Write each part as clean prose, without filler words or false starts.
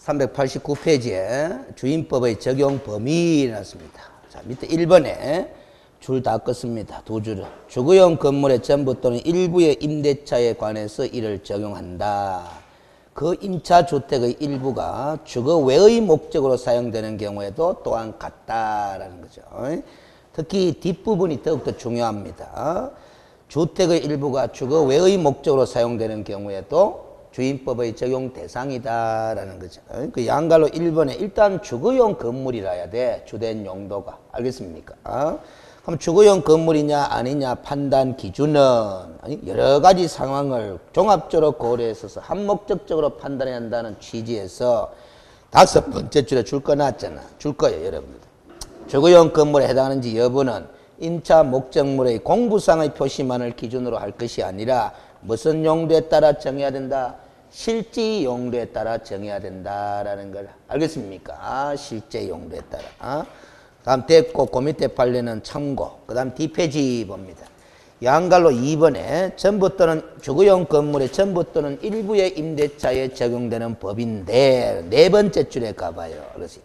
389페이지에 주임법의 적용 범위 나왔습니다. 자, 밑에 1번에 줄 다 껐습니다. 두 줄은. 주거용 건물의 전부 또는 일부의 임대차에 관해서 이를 적용한다. 그 임차 주택의 일부가 주거 외의 목적으로 사용되는 경우에도 또한 같다라는 거죠. 특히 뒷부분이 더욱더 중요합니다. 주택의 일부가 주거 외의 목적으로 사용되는 경우에도 주임법의 적용 대상이다라는 거죠. 그 양갈로 1번에 일단 주거용 건물이라야 돼. 주된 용도가. 알겠습니까? 그럼 주거용 건물이냐 아니냐 판단 기준은 여러 가지 상황을 종합적으로 고려해서 한목적적으로 판단해야 한다는 취지에서 5번째 줄에 줄 거 놨잖아. 줄 거예요, 여러분들. 주거용 건물에 해당하는지 여부는 임차 목적물의 공부상의 표시만을 기준으로 할 것이 아니라 무슨 용도에 따라 정해야 된다? 실제 용도에 따라 정해야 된다라는 걸 알겠습니까? 실제 용도에 따라. 다음 됐고 그 밑에 판례는 참고. 그 다음 뒷페이지 봅니다. 양갈로 2번에 전부 또는 주거용 건물의 전부 또는 일부의 임대차에 적용되는 법인데 네 번째 줄에 가봐요. 그래서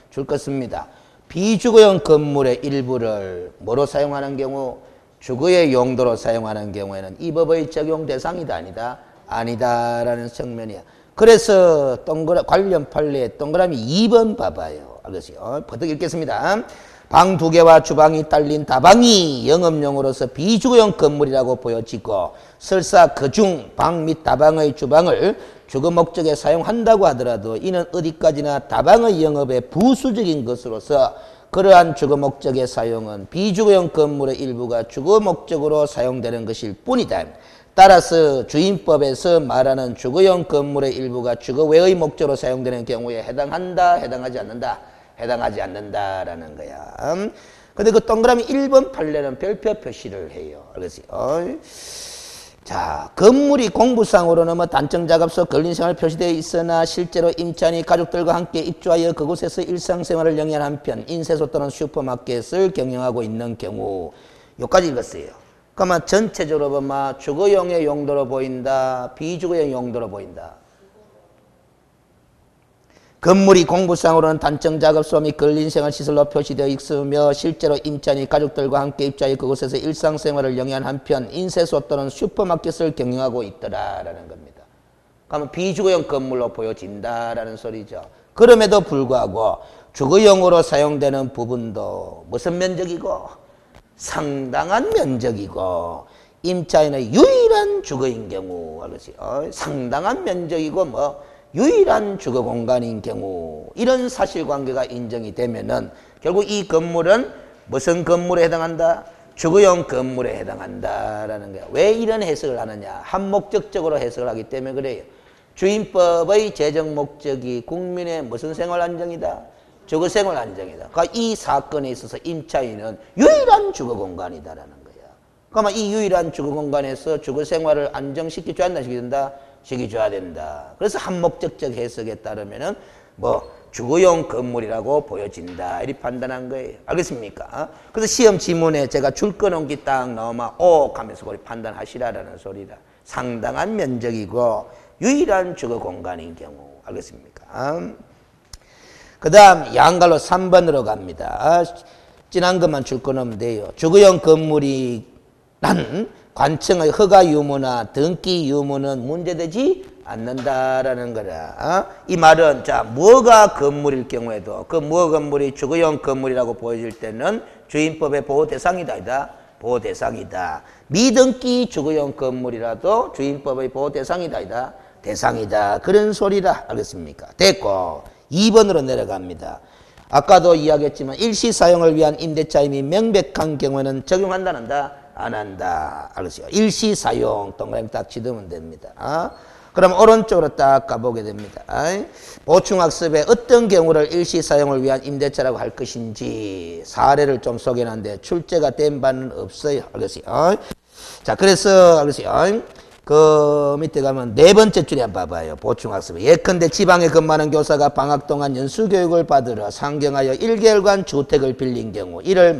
줄 것입니다. 비주거용 건물의 일부를 뭐로 사용하는 경우? 주거의 용도로 사용하는 경우에는 이 법의 적용 대상이다 아니다? 아니다라는 측면이야. 그래서 관련 판례에 동그라미 2번 봐봐요. 알겠어요? 버뜩 읽겠습니다. 방 2개와 주방이 딸린 다방이 영업용으로서 비주거용 건물이라고 보여지고 설사 그중 방 및 다방의 주방을 주거 목적에 사용한다고 하더라도 이는 어디까지나 다방의 영업의 부수적인 것으로서 그러한 주거 목적의 사용은 비주거용 건물의 일부가 주거 목적으로 사용되는 것일 뿐이다. 따라서 주임법에서 말하는 주거용 건물의 일부가 주거 외의 목적으로 사용되는 경우에 해당한다, 해당하지 않는다? 해당하지 않는다라는 거야. 근데 그 동그라미 1번 판례는 별표 표시를 해요. 알겠어요? 자, 건물이 공부상으로는 단청작업소 근린생활 표시되어 있으나 실제로 임차인이 가족들과 함께 입주하여 그곳에서 일상생활을 영위한 한편 인쇄소 또는 슈퍼마켓을 경영하고 있는 경우 여기까지 읽었어요. 그러면 전체적으로 보면 주거용의 용도로 보인다, 비주거용 용도로 보인다. 건물이 공부상으로는 단청작업소 및 근린생활시설로 표시되어 있으며 실제로 임차인이 가족들과 함께 입주하여 그곳에서 일상생활을 영위한 한편 인쇄소 또는 슈퍼마켓을 경영하고 있더라라는 겁니다. 그러면 비주거용 건물로 보여진다라는 소리죠. 그럼에도 불구하고 주거용으로 사용되는 부분도 무슨 면적이고? 상당한 면적이고 임차인의 유일한 주거인 경우 상당한 면적이고 유일한 주거 공간인 경우 이런 사실관계가 인정이 되면은 결국 이 건물은 무슨 건물에 해당한다? 주거용 건물에 해당한다라는 거야. 왜 이런 해석을 하느냐? 한목적적으로 해석을 하기 때문에 그래요. 주임법의 제정 목적이 국민의 무슨 생활 안정이다? 주거 생활 안정이다. 그러니까 이 사건에 있어서 임차인은 유일한 주거 공간이다라는 거야. 그러면 이 유일한 주거 공간에서 주거 생활을 안정시켜줘야 한다, 시켜준다? 시켜줘야 된다. 그래서 한목적적 해석에 따르면은 주거용 건물이라고 보여진다. 이렇게 판단한 거예요. 알겠습니까? 그래서 시험 지문에 제가 줄 꺼놓은 게 딱 나오면 하면서 그걸 판단하시라라는 소리다. 상당한 면적이고 유일한 주거 공간인 경우. 알겠습니까? 그 다음 양갈로 3번으로 갑니다. 진한 것만 줄 꺼놓으면 돼요. 주거용 건물이 난 관청의 허가 유무나 등기 유무는 문제되지 않는다라는 거라. 이 말은 자 뭐가 건물일 경우에도 그 뭐 건물이 주거용 건물이라고 보여질 때는 주임법의 보호 대상이다. 아니다? 보호 대상이다. 미등기 주거용 건물이라도 주임법의 보호 대상이다. 아니다? 대상이다. 그런 소리라. 알겠습니까? 됐고 2번으로 내려갑니다. 아까도 이야기했지만 일시 사용을 위한 임대차임이 명백한 경우에는 적용한다, 안 한다? 안 한다. 알겠어요? 일시 사용 동그라미 딱 치두면 됩니다. 그럼 오른쪽으로 딱 가보게 됩니다. 보충학습에 어떤 경우를 일시 사용을 위한 임대차라고 할 것인지 사례를 좀 소개하는데 출제가 된 바는 없어요. 알겠어요? 자, 그래서 알겠어요? 그 밑에 가면 네 번째 줄에 한번 봐봐요. 보충학습에 예컨대 지방에 근무하는 교사가 방학 동안 연수교육을 받으러 상경하여 1개월간 주택을 빌린 경우 이를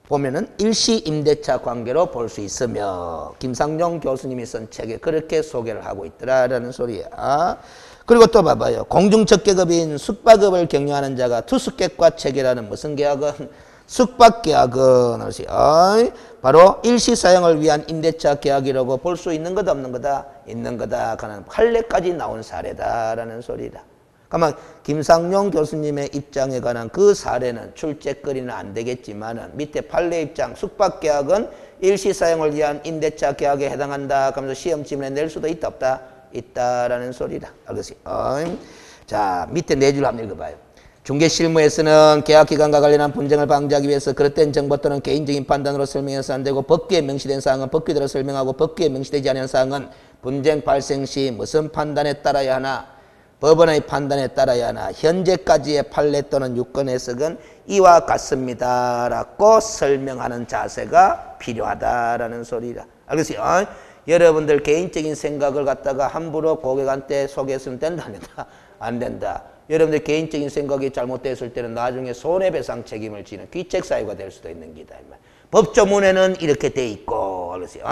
보면은 일시 임대차 관계로 볼 수 있으며 김상용 교수님이 쓴 책에 그렇게 소개를 하고 있더라라는 소리야. 그리고 또 봐봐요. 공중적계급인 숙박업을 경영하는 자가 투숙객과 체결하는 무슨 계약은? 숙박계약은 바로 일시사용을 위한 임대차 계약이라고 볼 수 있는 거다 없는 거다? 있는 거다. 그는 판례까지 나온 사례다라는 소리다. 그러면 김상용 교수님의 입장에 관한 그 사례는 출제거리는 안 되겠지만 밑에 판례 입장 숙박계약은 일시사용을 위한 임대차 계약에 해당한다. 그러면서 시험지문에 낼 수도 있다 없다? 있다라는 소리다. 알겠어요? 자, 밑에 네 줄 한번 읽어봐요. 중개실무에서는 계약기간과 관련한 분쟁을 방지하기 위해서 그릇된 정보 또는 개인적인 판단으로 설명해서 안 되고 법규에 명시된 사항은 법규대로 설명하고 법규에 명시되지 않은 사항은 분쟁 발생 시 무슨 판단에 따라야 하나? 법원의 판단에 따라야 하나? 현재까지의 판례 또는 유권 해석은 이와 같습니다. 라고 설명하는 자세가 필요하다라는 소리다. 알겠어요? 여러분들 개인적인 생각을 갖다가 함부로 고객한테 소개했으면 된다 안 된다? 안 된다. 여러분들 개인적인 생각이 잘못됐을 때는 나중에 손해배상 책임을 지는 귀책사유가 될 수도 있는 기다. 법조문에는 이렇게 돼 있고, 알겠어요?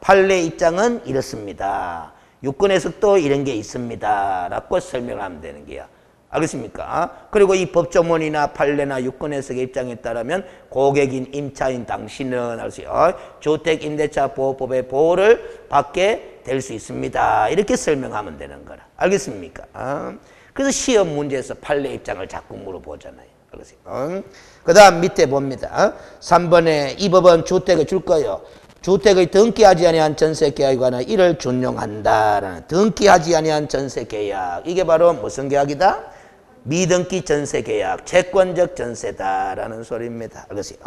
판례 입장은 이렇습니다. 유권 해석도 이런 게 있습니다. 라고 설명하면 되는 게야. 알겠습니까? 그리고 이 법조문이나 판례나 유권 해석의 입장에 따르면 고객인 임차인 당신은 알겠어요? 주택임대차보호법의 보호를 받게 될 수 있습니다. 이렇게 설명하면 되는 거라. 알겠습니까? 그래서 시험 문제에서 판례 입장을 자꾸 물어보잖아요. 알겠어요? 그 다음 밑에 봅니다. 3번에 이 법은 주택을 줄 거예요. 주택의 등기하지 아니한 전세계약에 관한 이를 준용한다라는 등기하지 아니한 전세계약. 이게 바로 무슨 계약이다? 미등기 전세계약, 채권적 전세다라는 소리입니다. 알겠어요?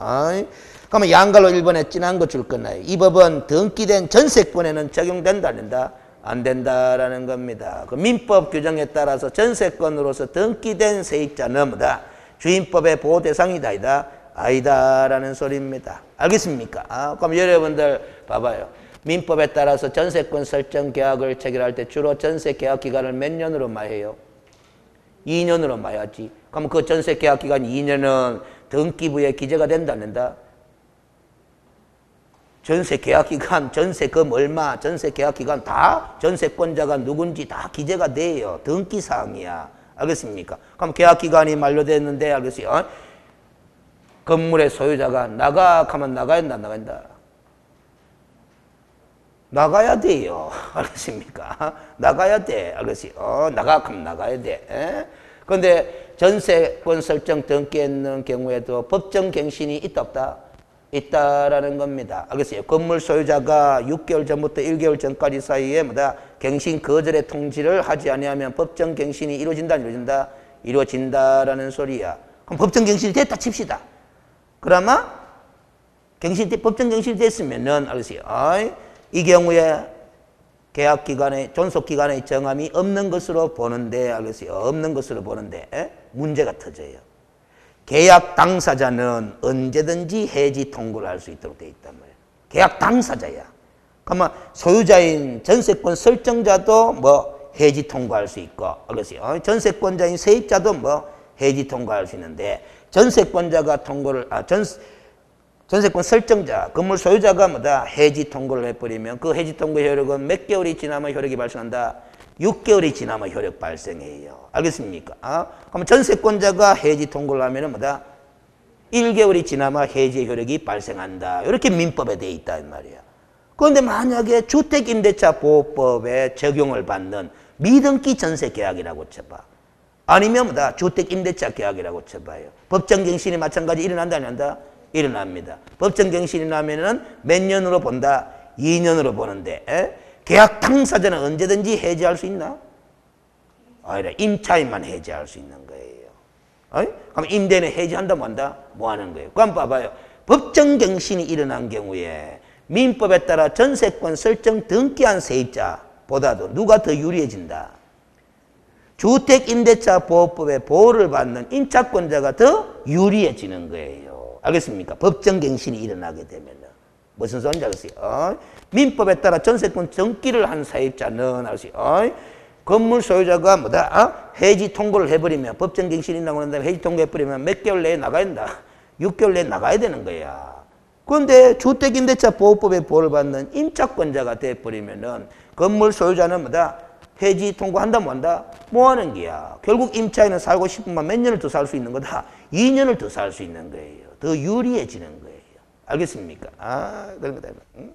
그러면 양갈로 1번에 진한 거 줄 거나요? 이 법은 등기된 전세권에는 적용된다 안 된다? 안 된다라는 겁니다. 그 민법 규정에 따라서 전세권으로서 등기된 세입자는 뭐다? 주인법의 보호 대상이다 아니다? 아니다라는 소리입니다. 알겠습니까? 그럼 여러분들 봐봐요. 민법에 따라서 전세권 설정 계약을 체결할 때 주로 전세 계약 기간을 몇 년으로 마해요? 2년으로 마야지. 그럼 그 전세 계약 기간 2년은 등기부에 기재가 된다 안 된다? 전세 계약 기간, 전세금 얼마, 전세 계약 기간 다 전세권자가 누군지 다 기재가 돼요. 등기 사항이야. 알겠습니까? 그럼 계약 기간이 만료됐는데 알겠어요? 건물의 소유자가 나가 하면 나가야 된다, 나가야 된다. 나가야 돼요. 알겠습니까? 나가야 돼. 알겠어요? 나가 하면 나가야 돼. 그런데 전세권 설정 등기했는 경우에도 법정 갱신이 있다 없다? 있다라는 겁니다. 알겠어요? 건물 소유자가 6개월 전부터 1개월 전까지 사이에 뭐다? 갱신 거절의 통지를 하지 아니하면 법정 갱신이 이루어진다, 안 이루어진다? 이루어진다라는 소리야. 그럼 법정 갱신이 됐다 칩시다. 그러면 법정 갱신이 됐으면은 알겠어요? 이 경우에 계약 기간에 존속 기간의 정함이 없는 것으로 보는데 알겠어요? 없는 것으로 보는데 문제가 터져요. 계약 당사자는 언제든지 해지 통고를 할 수 있도록 되어 있단 말이에요. 계약 당사자야. 그러면 소유자인 전세권 설정자도 뭐 해지 통고할 수 있고, 알겠어요? 전세권자인 세입자도 뭐 해지 통고할 수 있는데 전세권자가 통고를 전세권 설정자, 건물 소유자가 뭐다? 해지 통고를 해버리면 그 해지 통고 효력은 몇 개월이 지나면 효력이 발생한다? 6개월이 지나면 효력 발생해요. 알겠습니까? 그럼 전세권자가 해지 통고를 하면은 뭐다? 1개월이 지나면 해지 효력이 발생한다. 이렇게 민법에 되어 있다 이 말이야. 그런데 만약에 주택임대차보호법에 적용을 받는 미등기 전세계약이라고 쳐봐. 아니면 뭐다? 주택임대차 계약이라고 쳐봐요. 법정갱신이 마찬가지 일어난다 안 한다? 일어납니다. 법정갱신이 나면은 몇 년으로 본다? 2년으로 보는데 계약 당사자는 언제든지 해지할 수 있나? 아니라 임차인만 해지할 수 있는 거예요. 그럼 임대인은 해지한다 뭐 한다? 뭐 하는 거예요? 그럼 봐봐요. 법정갱신이 일어난 경우에 민법에 따라 전세권 설정 등기한 세입자보다도 누가 더 유리해진다? 주택임대차보호법의 보호를 받는 임차권자가 더 유리해지는 거예요. 알겠습니까? 법정갱신이 일어나게 되면. 무슨 소리인지 알겠어요? 민법에 따라 전세권 등기를 한 세입자는 알겠어요? 건물 소유자가 뭐다? 해지 통고를 해버리면 법정갱신이 나고 난 다음에 해지 통고해버리면 몇 개월 내에 나가야 된다. 6개월 내에 나가야 되는 거야. 그런데 주택임대차보호법의 보호를 받는 임차권자가 돼버리면은 건물 소유자는 뭐다? 폐지 통과한다 뭐한다? 뭐 하는 게야? 결국 임차인은 살고 싶으면 몇 년을 더 살 수 있는 거다? 2년을 더 살 수 있는 거예요. 더 유리해지는 거예요. 알겠습니까? 그런 거다. 응?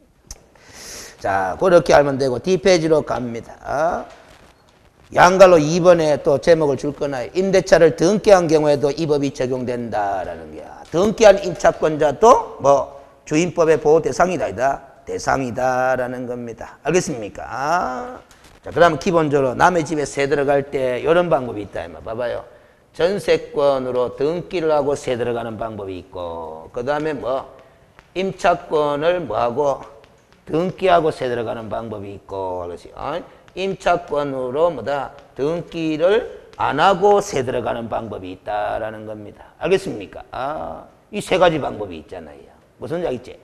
자, 그렇게 알면 되고 D페이지로 갑니다. 양갈로 2번에 또 제목을 줄 거나 임대차를 등기한 경우에도 이 법이 적용된다라는 게야. 등기한 임차권자도 뭐 주임법의 보호 대상이다. 대상이다라는 겁니다. 알겠습니까? 자, 그러면 기본적으로 남의 집에 세 들어갈 때 이런 방법이 있다. 봐봐요. 전세권으로 등기를 하고 세 들어가는 방법이 있고, 그 다음에 뭐 임차권을 뭐하고 등기하고 세 들어가는 방법이 있고, 그렇지? 임차권으로 뭐다 등기를 안 하고 세 들어가는 방법이 있다라는 겁니다. 알겠습니까? 이 세 가지 방법이 있잖아요. 무슨 얘기지?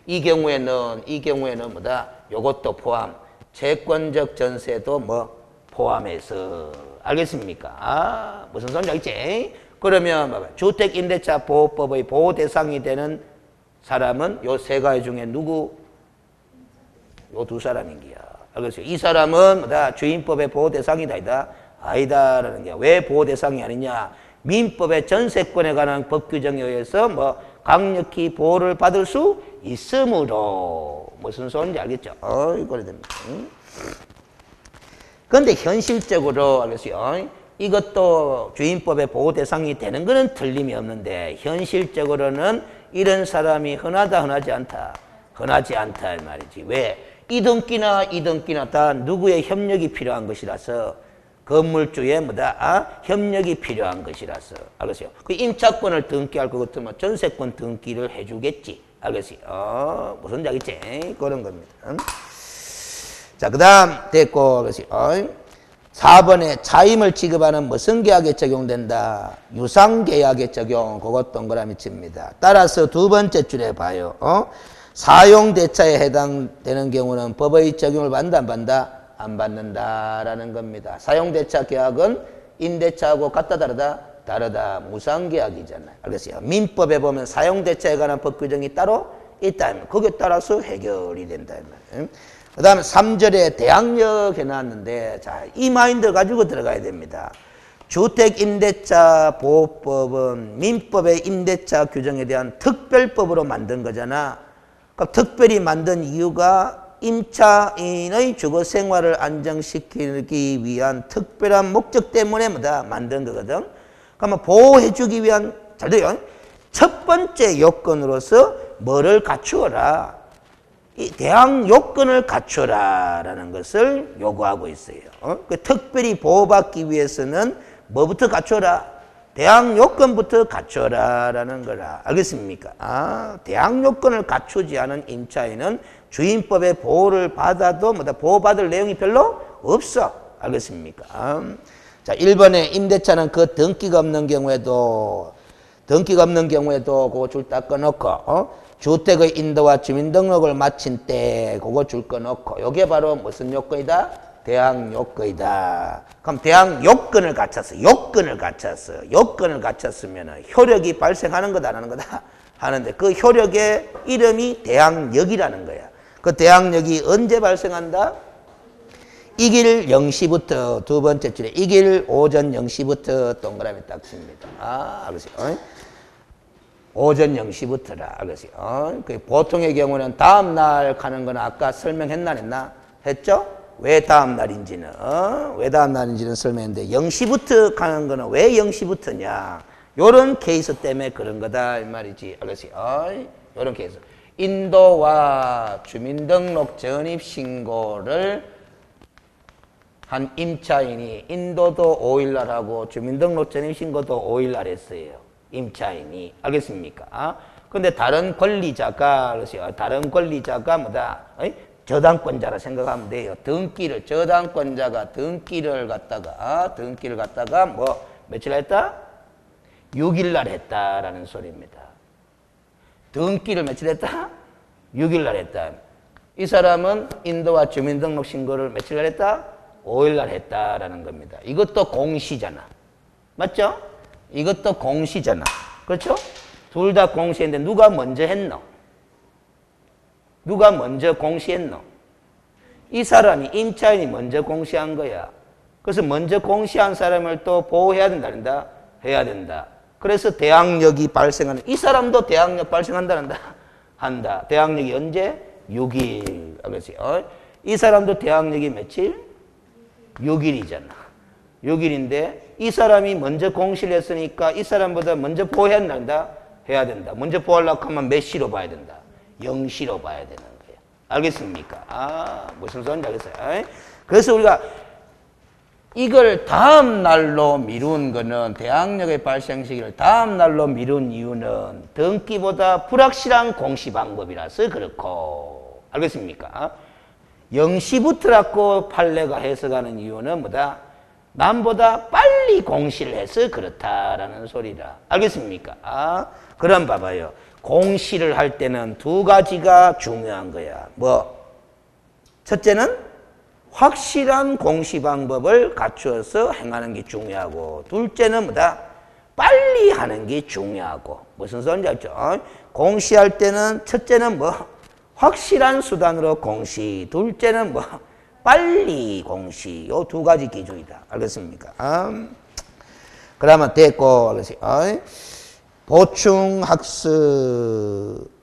이 경우에는 뭐다 요것도 포함, 채권적 전세도 뭐 포함해서. 알겠습니까? 무슨 소리인지 알겠지? 그러면 봐봐. 주택임대차 보호법의 보호 대상이 되는 사람은 요 세 가지 중에 누구? 요 두 사람인 거야. 알겠어요? 이 사람은 뭐다 주임법의 보호 대상이다. 아니다라는 게 왜 보호 대상이 아니냐? 민법의 전세권에 관한 법 규정에 의해서 뭐 강력히 보호를 받을 수 있으므로. 무슨 소리인지 알겠죠? 이거래 됩니다. 그런데 현실적으로 알겠어요? 이것도 주임법의 보호 대상이 되는 것은 틀림이 없는데 현실적으로는 이런 사람이 흔하지 않다. 흔하지 않다 이 말이지. 왜? 이 등기나 다 누구의 협력이 필요한 것이라서 건물주의 뭐다? 협력이 필요한 것이라서. 알겠어요? 그 임차권을 등기할 것 같으면 전세권 등기를 해주겠지. 알겠어요? 무슨 얘기지? 그런 겁니다. 자, 그 다음 됐고, 알겠어요? 4번에 차임을 지급하는 무슨 계약에 적용된다? 유상계약에 적용. 그것 동그라미 칩니다. 따라서 두 번째 줄에 봐요. 사용대차에 해당되는 경우는 법의 적용을 받는다, 안 받는다? 안 받는다라는 겁니다. 사용대차 계약은 임대차하고 같다, 다르다? 다르다. 무상계약이잖아요. 알겠어요? 민법에 보면 사용대차에 관한 법 규정이 따로 있다. 거기에 따라서 해결이 된다. 그 다음에 3절에 대항력 해놨는데, 자, 이 마인드 가지고 들어가야 됩니다. 주택임대차 보호법은 민법의 임대차 규정에 대한 특별법으로 만든 거잖아. 그러니까 특별히 만든 이유가 임차인의 주거 생활을 안정시키기 위한 특별한 목적 때문에 뭐다 만든 거거든. 그러면 보호해주기 위한, 잘 돼요. 첫 번째 요건으로서 뭐를 갖추어라? 이 대항 요건을 갖추어라라는 것을 요구하고 있어요. 그 특별히 보호받기 위해서는 뭐부터 갖추어라? 대항 요건부터 갖추어라라는 거라. 알겠습니까? 대항 요건을 갖추지 않은 임차인은 주임법의 보호를 받아도 뭐다 보호받을 내용이 별로 없어. 알겠습니까? 자, 1번에 임대차는 그 등기가 없는 경우에도 그거 줄 딱 꺼놓고 주택의 인도와 주민등록을 마친 때 그거 줄 꺼놓고 요게 바로 무슨 요건이다? 대항 요건이다. 그럼 대항 요건을 갖췄으면 효력이 발생하는 거다, 안 하는 거다? 하는데 그 효력의 이름이 대항력이라는 거야. 그 대항력이 언제 발생한다? 이 길 0시부터 두 번째 줄에 이 길 오전 0시부터 동그라미 딱 칩니다. 알겠어요? 오전 0시부터라. 알겠어요? 그 보통의 경우는 다음 날 가는 거는 아까 설명했나 안 했나? 했죠? 왜 다음 날인지는 설명했는데 0시부터 가는 거는 왜 0시부터냐? 요런 케이스 때문에 그런 거다 이 말이지. 알겠어요? 요런 케이스. 인도와 주민등록 전입신고를 한 임차인이 인도도 5일날 하고 주민등록 전입신고도 5일날 했어요. 임차인이. 알겠습니까? 근데 다른 권리자가 뭐다? 저당권자라 생각하면 돼요. 저당권자가 등기를 갖다가 뭐 며칠 했다? 6일날 했다라는 소리입니다. 등기를 며칠 했다? 6일날 했다. 이 사람은 인도와 주민등록 신고를 며칠날 했다? 5일날 했다라는 겁니다. 이것도 공시잖아. 맞죠? 이것도 공시잖아. 그렇죠? 둘 다 공시했는데 누가 먼저 했노? 누가 먼저 공시했노? 이 사람이 임차인이 먼저 공시한 거야. 그래서 먼저 공시한 사람을 또 보호해야 된다. 해야 된다. 그래서 대항력이 발생하는, 이 사람도 대항력 발생한다. 한다. 대항력이 언제? 6일. 그렇지. 이 사람도 대항력이 며칠? 6일이잖아. 6일인데 이 사람이 먼저 공시를 했으니까 이 사람보다 먼저 보호해야 된다. 해야 된다. 먼저 보호하려고 하면 몇 시로 봐야 된다. 0시로 봐야 되는 거예요. 알겠습니까? 무슨 소리인지 알겠어요? 그래서 우리가 이걸 다음 날로 미룬 거는, 대항력의 발생 시기를 다음 날로 미룬 이유는 등기보다 불확실한 공시 방법이라서 그렇고, 알겠습니까? 0시부터라고 판례가 해석하는 이유는 뭐다? 남보다 빨리 공시를 해서 그렇다라는 소리라. 알겠습니까? 그럼 봐봐요. 공시를 할 때는 두 가지가 중요한 거야. 뭐? 첫째는 확실한 공시 방법을 갖추어서 행하는 게 중요하고, 둘째는 뭐다? 빨리 하는 게 중요하고. 무슨 소리인지 알죠? 공시할 때는 첫째는 뭐? 확실한 수단으로 공시, 둘째는 뭐? 빨리 공시. 요 두 가지 기준이다. 알겠습니까? 그러면 됐고, 보충학습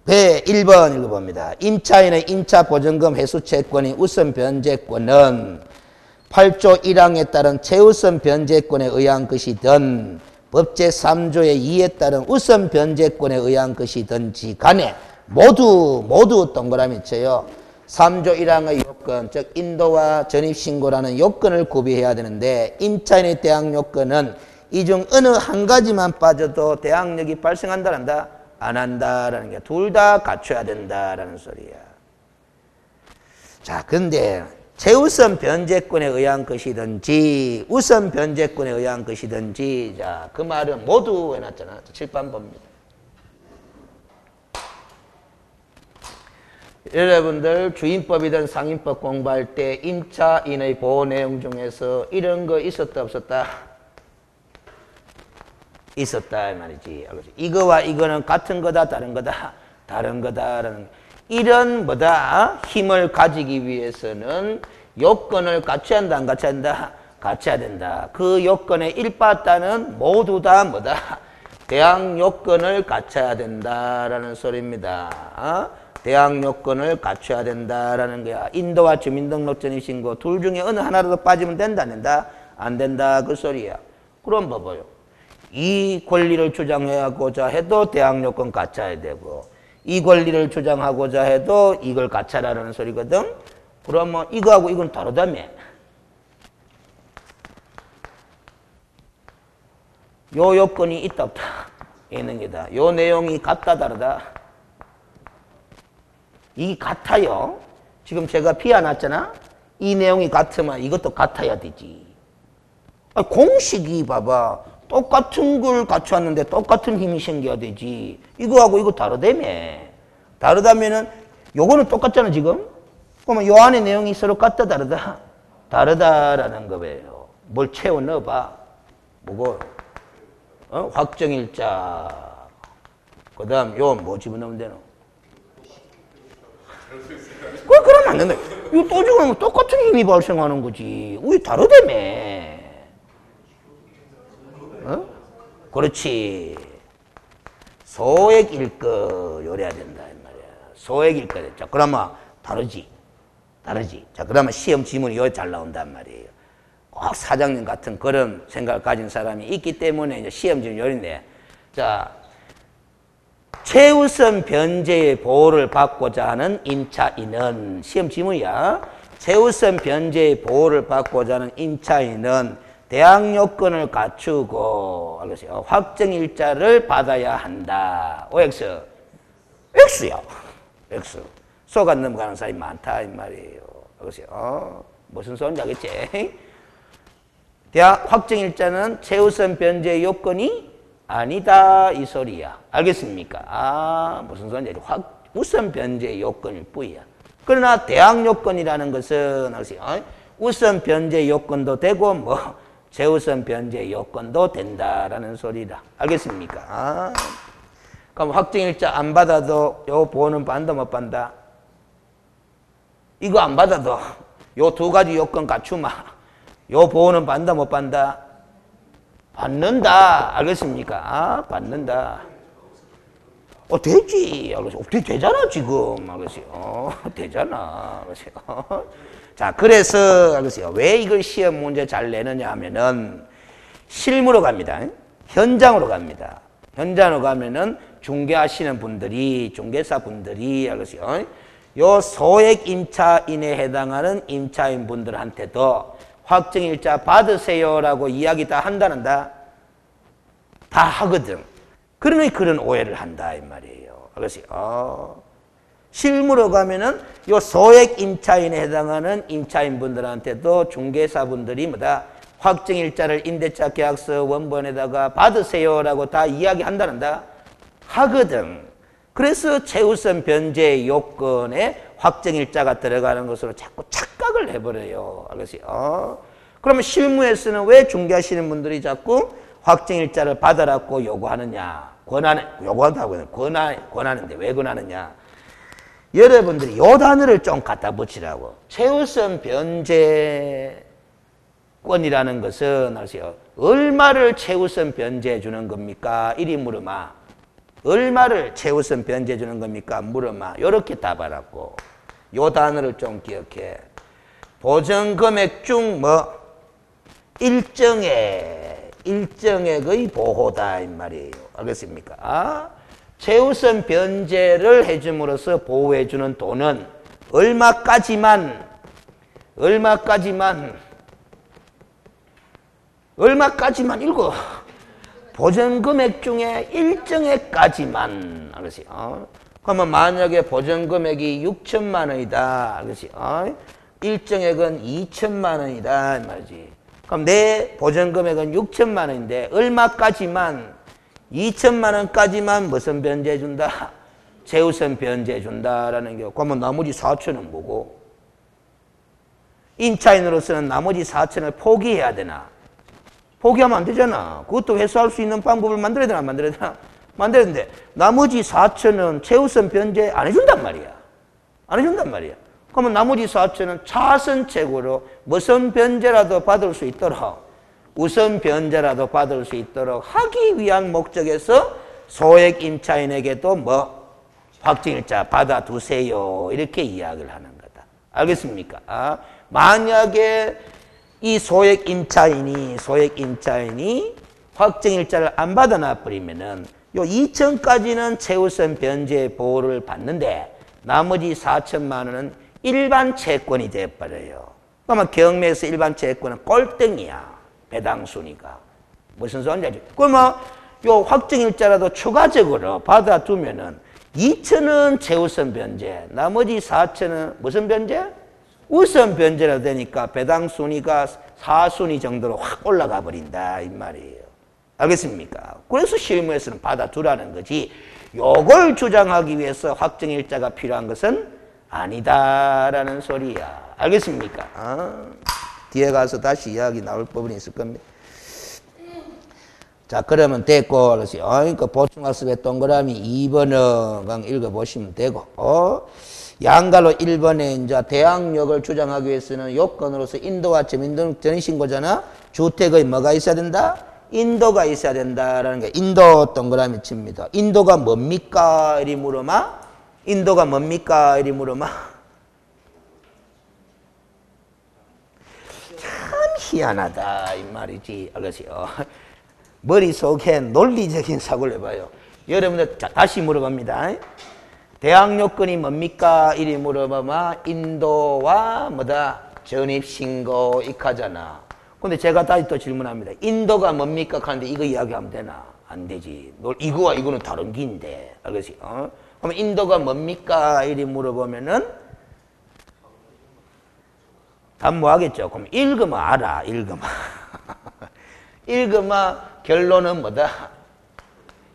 배 1번 읽어봅니다. 임차인의 임차보증금 회수채권이 우선 변제권은 8조 1항에 따른 최우선 변제권에 의한 것이든 법제 3조의 2에 따른 우선 변제권에 의한 것이든지 간에 모두 동그라미 쳐요. 3조 1항의 요건, 즉 인도와 전입신고라는 요건을 구비해야 되는데, 임차인에 대한 요건은 이 중 어느 한 가지만 빠져도 대항력이 발생한다 안 한다라는 게, 둘 다 갖춰야 된다라는 소리야. 자, 근데 최우선 변제권에 의한 것이든지 우선 변제권에 의한 것이든지, 자, 그 말은 모두 해놨잖아. 칠판 봅니다. 여러분들 주임법이든 상임법 공부할 때 임차인의 보호 내용 중에서 이런 거 있었다 없었다? 있었다 이 말이지. 이거와 이거는 같은 거다 다른 거다? 다른 거다라는, 이런 뭐다? 힘을 가지기 위해서는 요건을 갖춰야 한다 안 갖춰야 한다? 갖춰야 된다. 그 요건에 일빠따는 모두 다 뭐다? 대항 요건을 갖춰야 된다라는 소리입니다. 대항 요건을 갖춰야 된다라는 거야. 인도와 주민등록전입신고 둘 중에 어느 하나라도 빠지면 된다 안 된다? 안 된다 그 소리야. 그럼 봐봐요. 이 권리를 주장하고자 해도 대항 요건 갖춰야 되고, 이 권리를 주장하고자 해도 이걸 갖춰라는 소리거든. 그러면 이거하고 이건 다르다며. 요 요건이 있다 없다 있는 게다. 요 내용이 같다 다르다? 이게 같아요. 지금 제가 비워놨잖아. 이 내용이 같으면 이것도 같아야 되지. 공식이 봐봐. 똑같은 걸 갖춰왔는데 똑같은 힘이 생겨야 되지. 이거하고 이거 다르다며. 다르다면은 요거는 똑같잖아 지금. 그러면 요 안에 내용이 서로 같다 다르다? 다르다라는 거예요. 뭘 채워 넣어봐. 뭐고? 확정일자. 그 다음 요 뭐 집어넣으면 되노? 그러면 안 된다. 이거 또 집어넣으면 똑같은 힘이 발생하는 거지. 왜 다르다며. 그렇지. 소액일거 요래야 된다 이 말이야. 소액일거 됐죠. 그러면 다르지. 자, 그러면 시험 지문이 여기 잘 나온단 말이에요. 꼭 사장님 같은 그런 생각을 가진 사람이 있기 때문에 이제 시험 지문이 요리네. 자, 최우선 변제의 보호를 받고자 하는 임차인은, 시험 지문이야. 최우선 변제의 보호를 받고자 하는 임차인은 대항 요건을 갖추고, 알겠어요? 확정일자를 받아야 한다. OX. X야. X. 속안 넘어가는 사람이 많다, 이 말이에요. 알겠어요? 무슨 소리인지 알겠지? 대항 확정일자는 최우선 변제 요건이 아니다, 이 소리야. 알겠습니까? 무슨 소리인지 알겠지? 우선 변제 요건일 뿐이야. 그러나 대항 요건이라는 것은, 알겠어요? 우선 변제 요건도 되고, 뭐, 최우선 변제 요건도 된다라는 소리다. 알겠습니까? 그럼 확정일자 안 받아도 요 보호는 받는다 못 받는다? 이거 안 받아도 요 두 가지 요건 갖추마. 요 보호는 받는다 못 받는다? 받는다. 알겠습니까? 아, 받는다. 되지. 되잖아 지금. 알겠어요. 되잖아. 알겠어요. 자, 그래서 알겠어요. 왜 이걸 시험 문제 잘 내느냐 하면은 실무로 갑니다. 현장으로 갑니다. 현장으로 가면은 중개하시는 분들이, 중개사 분들이 알겠어요. 요 소액 임차인에 해당하는 임차인 분들한테도 확정일자 받으세요라고 이야기 다 한다는다. 다 하거든. 그러니 그런 오해를 한다 이 말이에요. 알겠어요. 실무로 가면은 요 소액 임차인에 해당하는 임차인 분들한테도 중개사 분들이 뭐다? 확정일자를 임대차 계약서 원본에다가 받으세요라고 다 이야기한다는다. 하거든. 그래서 최우선 변제 요건에 확정일자가 들어가는 것으로 자꾸 착각을 해버려요. 알겠어요? 그러면 실무에서는 왜 중개하시는 분들이 자꾸 확정일자를 받아라고 요구하느냐? 요구한다고 권하는데 왜 권하느냐? 여러분들이 요 단어를 좀 갖다 붙이라고. 최우선 변제권이라는 것은 아세요? 얼마를 최우선 변제해 주는 겁니까? 이리 물어마. 얼마를 최우선 변제해 주는 겁니까? 물어마. 요렇게 답하라고. 요 단어를 좀 기억해. 보전금액 중 일정액의 보호다 이 말이에요. 알겠습니까? 최우선 변제를 해줌으로써 보호해 주는 돈은 얼마까지만 읽어. 보전금액 중에 일정액까지만. 알겠어요? 그러면 만약에 보전금액이 6천만 원이다. 알겠어요? 일정액은 2천만 원이다. 이 말이지. 그럼 내 보전금액은 6천만 원인데 얼마까지만? 2천만 원까지만 무슨 변제해 준다? 최우선 변제해 준다라는 게. 그러면 나머지 4천은 뭐고? 임차인으로서는 나머지 4천을 포기해야 되나? 포기하면 안 되잖아. 그것도 회수할 수 있는 방법을 만들어야 되나? 만들어야 되나? 만들어야 되는데 나머지 4천은 최우선 변제 안 해준단 말이야. 안 해준단 말이야. 그러면 나머지 4천은 차선책으로 무슨 변제라도 받을 수 있도록, 우선 변제라도 받을 수 있도록 하기 위한 목적에서 소액 임차인에게도 확정일자 받아두세요. 이렇게 이야기를 하는 거다. 알겠습니까? 만약에 이 소액 임차인이 확정일자를 안 받아놔 버리면은 요 2천까지는 최우선 변제 보호를 받는데 나머지 4천만 원은 일반 채권이 돼버려요. 그러면 경매에서 일반 채권은 꼴등이야. 배당 순위가. 무슨 소리인지 알죠? 그러면 요 확정일자라도 추가적으로 받아두면은 2천은 최우선 변제, 나머지 4천은 무슨 변제? 우선 변제라 되니까 배당 순위가 4순위 정도로 확 올라가 버린다 이 말이에요. 알겠습니까? 그래서 실무에서는 받아두라는 거지. 요걸 주장하기 위해서 확정일자가 필요한 것은 아니다라는 소리야. 알겠습니까? 뒤에 가서 다시 이야기 나올 부분이 있을 겁니다. 자, 그러면 됐고, 그러니까 보충학습의 동그라미 2번은 읽어보시면 되고, 양갈로 1번에 이제 대항력을 주장하기 위해서는 요건으로서 인도와 점인 등 전신고잖아. 주택의 뭐가 있어야 된다? 인도가 있어야 된다라는 게 인도 동그라미 칩니다. 인도가 뭡니까? 이리 물어마. 인도가 뭡니까? 이리 물어마. 참 희한하다 이 말이지. 알겠어요? 머릿속에 논리적인 사고를 해봐요. 여러분들 다시 물어봅니다. 대항 요건이 뭡니까? 이리 물어봐봐. 인도와 뭐다? 전입신고 익하잖아. 근데 제가 다시 또 질문합니다. 인도가 뭡니까? 하는데 이거 이야기하면 되나? 안 되지. 이거와 이거는 다른 긴데. 알겠어요? 그럼 인도가 뭡니까? 이리 물어보면은 답 뭐 하겠죠? 그럼 읽으면 알아. 읽으면. 읽으면 결론은 뭐다?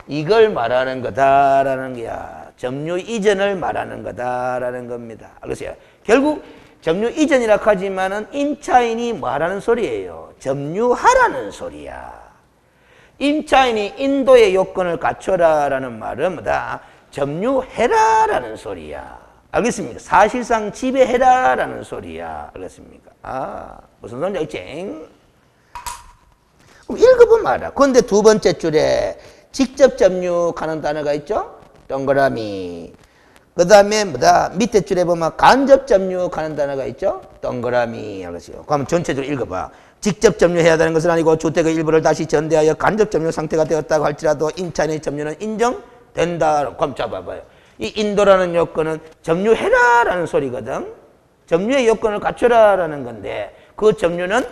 이걸 말하는 거다라는 거야. 점유 이전을 말하는 거다라는 겁니다. 알겠어요? 결국 점유 이전이라 하지만은 임차인이 뭐하라는 소리예요? 점유하라는 소리야. 임차인이 인도의 요건을 갖춰라라는 말은 뭐다? 점유해라라는 소리야. 알겠습니까? 사실상 지배해라라는 소리야. 알겠습니까? 무슨 소리인지 알겠지? 그럼 읽어보면 알아. 그런데 두 번째 줄에 직접 접육하는 단어가 있죠? 동그라미. 그 다음에 뭐다? 밑에 줄에 보면 간접 접육하는 단어가 있죠? 동그라미. 알겠어요? 그럼 전체적으로 읽어봐. 직접 점유해야 되는 것은 아니고 주택의 일부를 다시 전대하여 간접 점유 상태가 되었다고 할지라도 임차인의 점유는 인정된다. 그럼 잡아봐요. 이 인도라는 요건은 점유해라라는 소리거든. 점유의 요건을 갖춰라라는 건데 그 점유는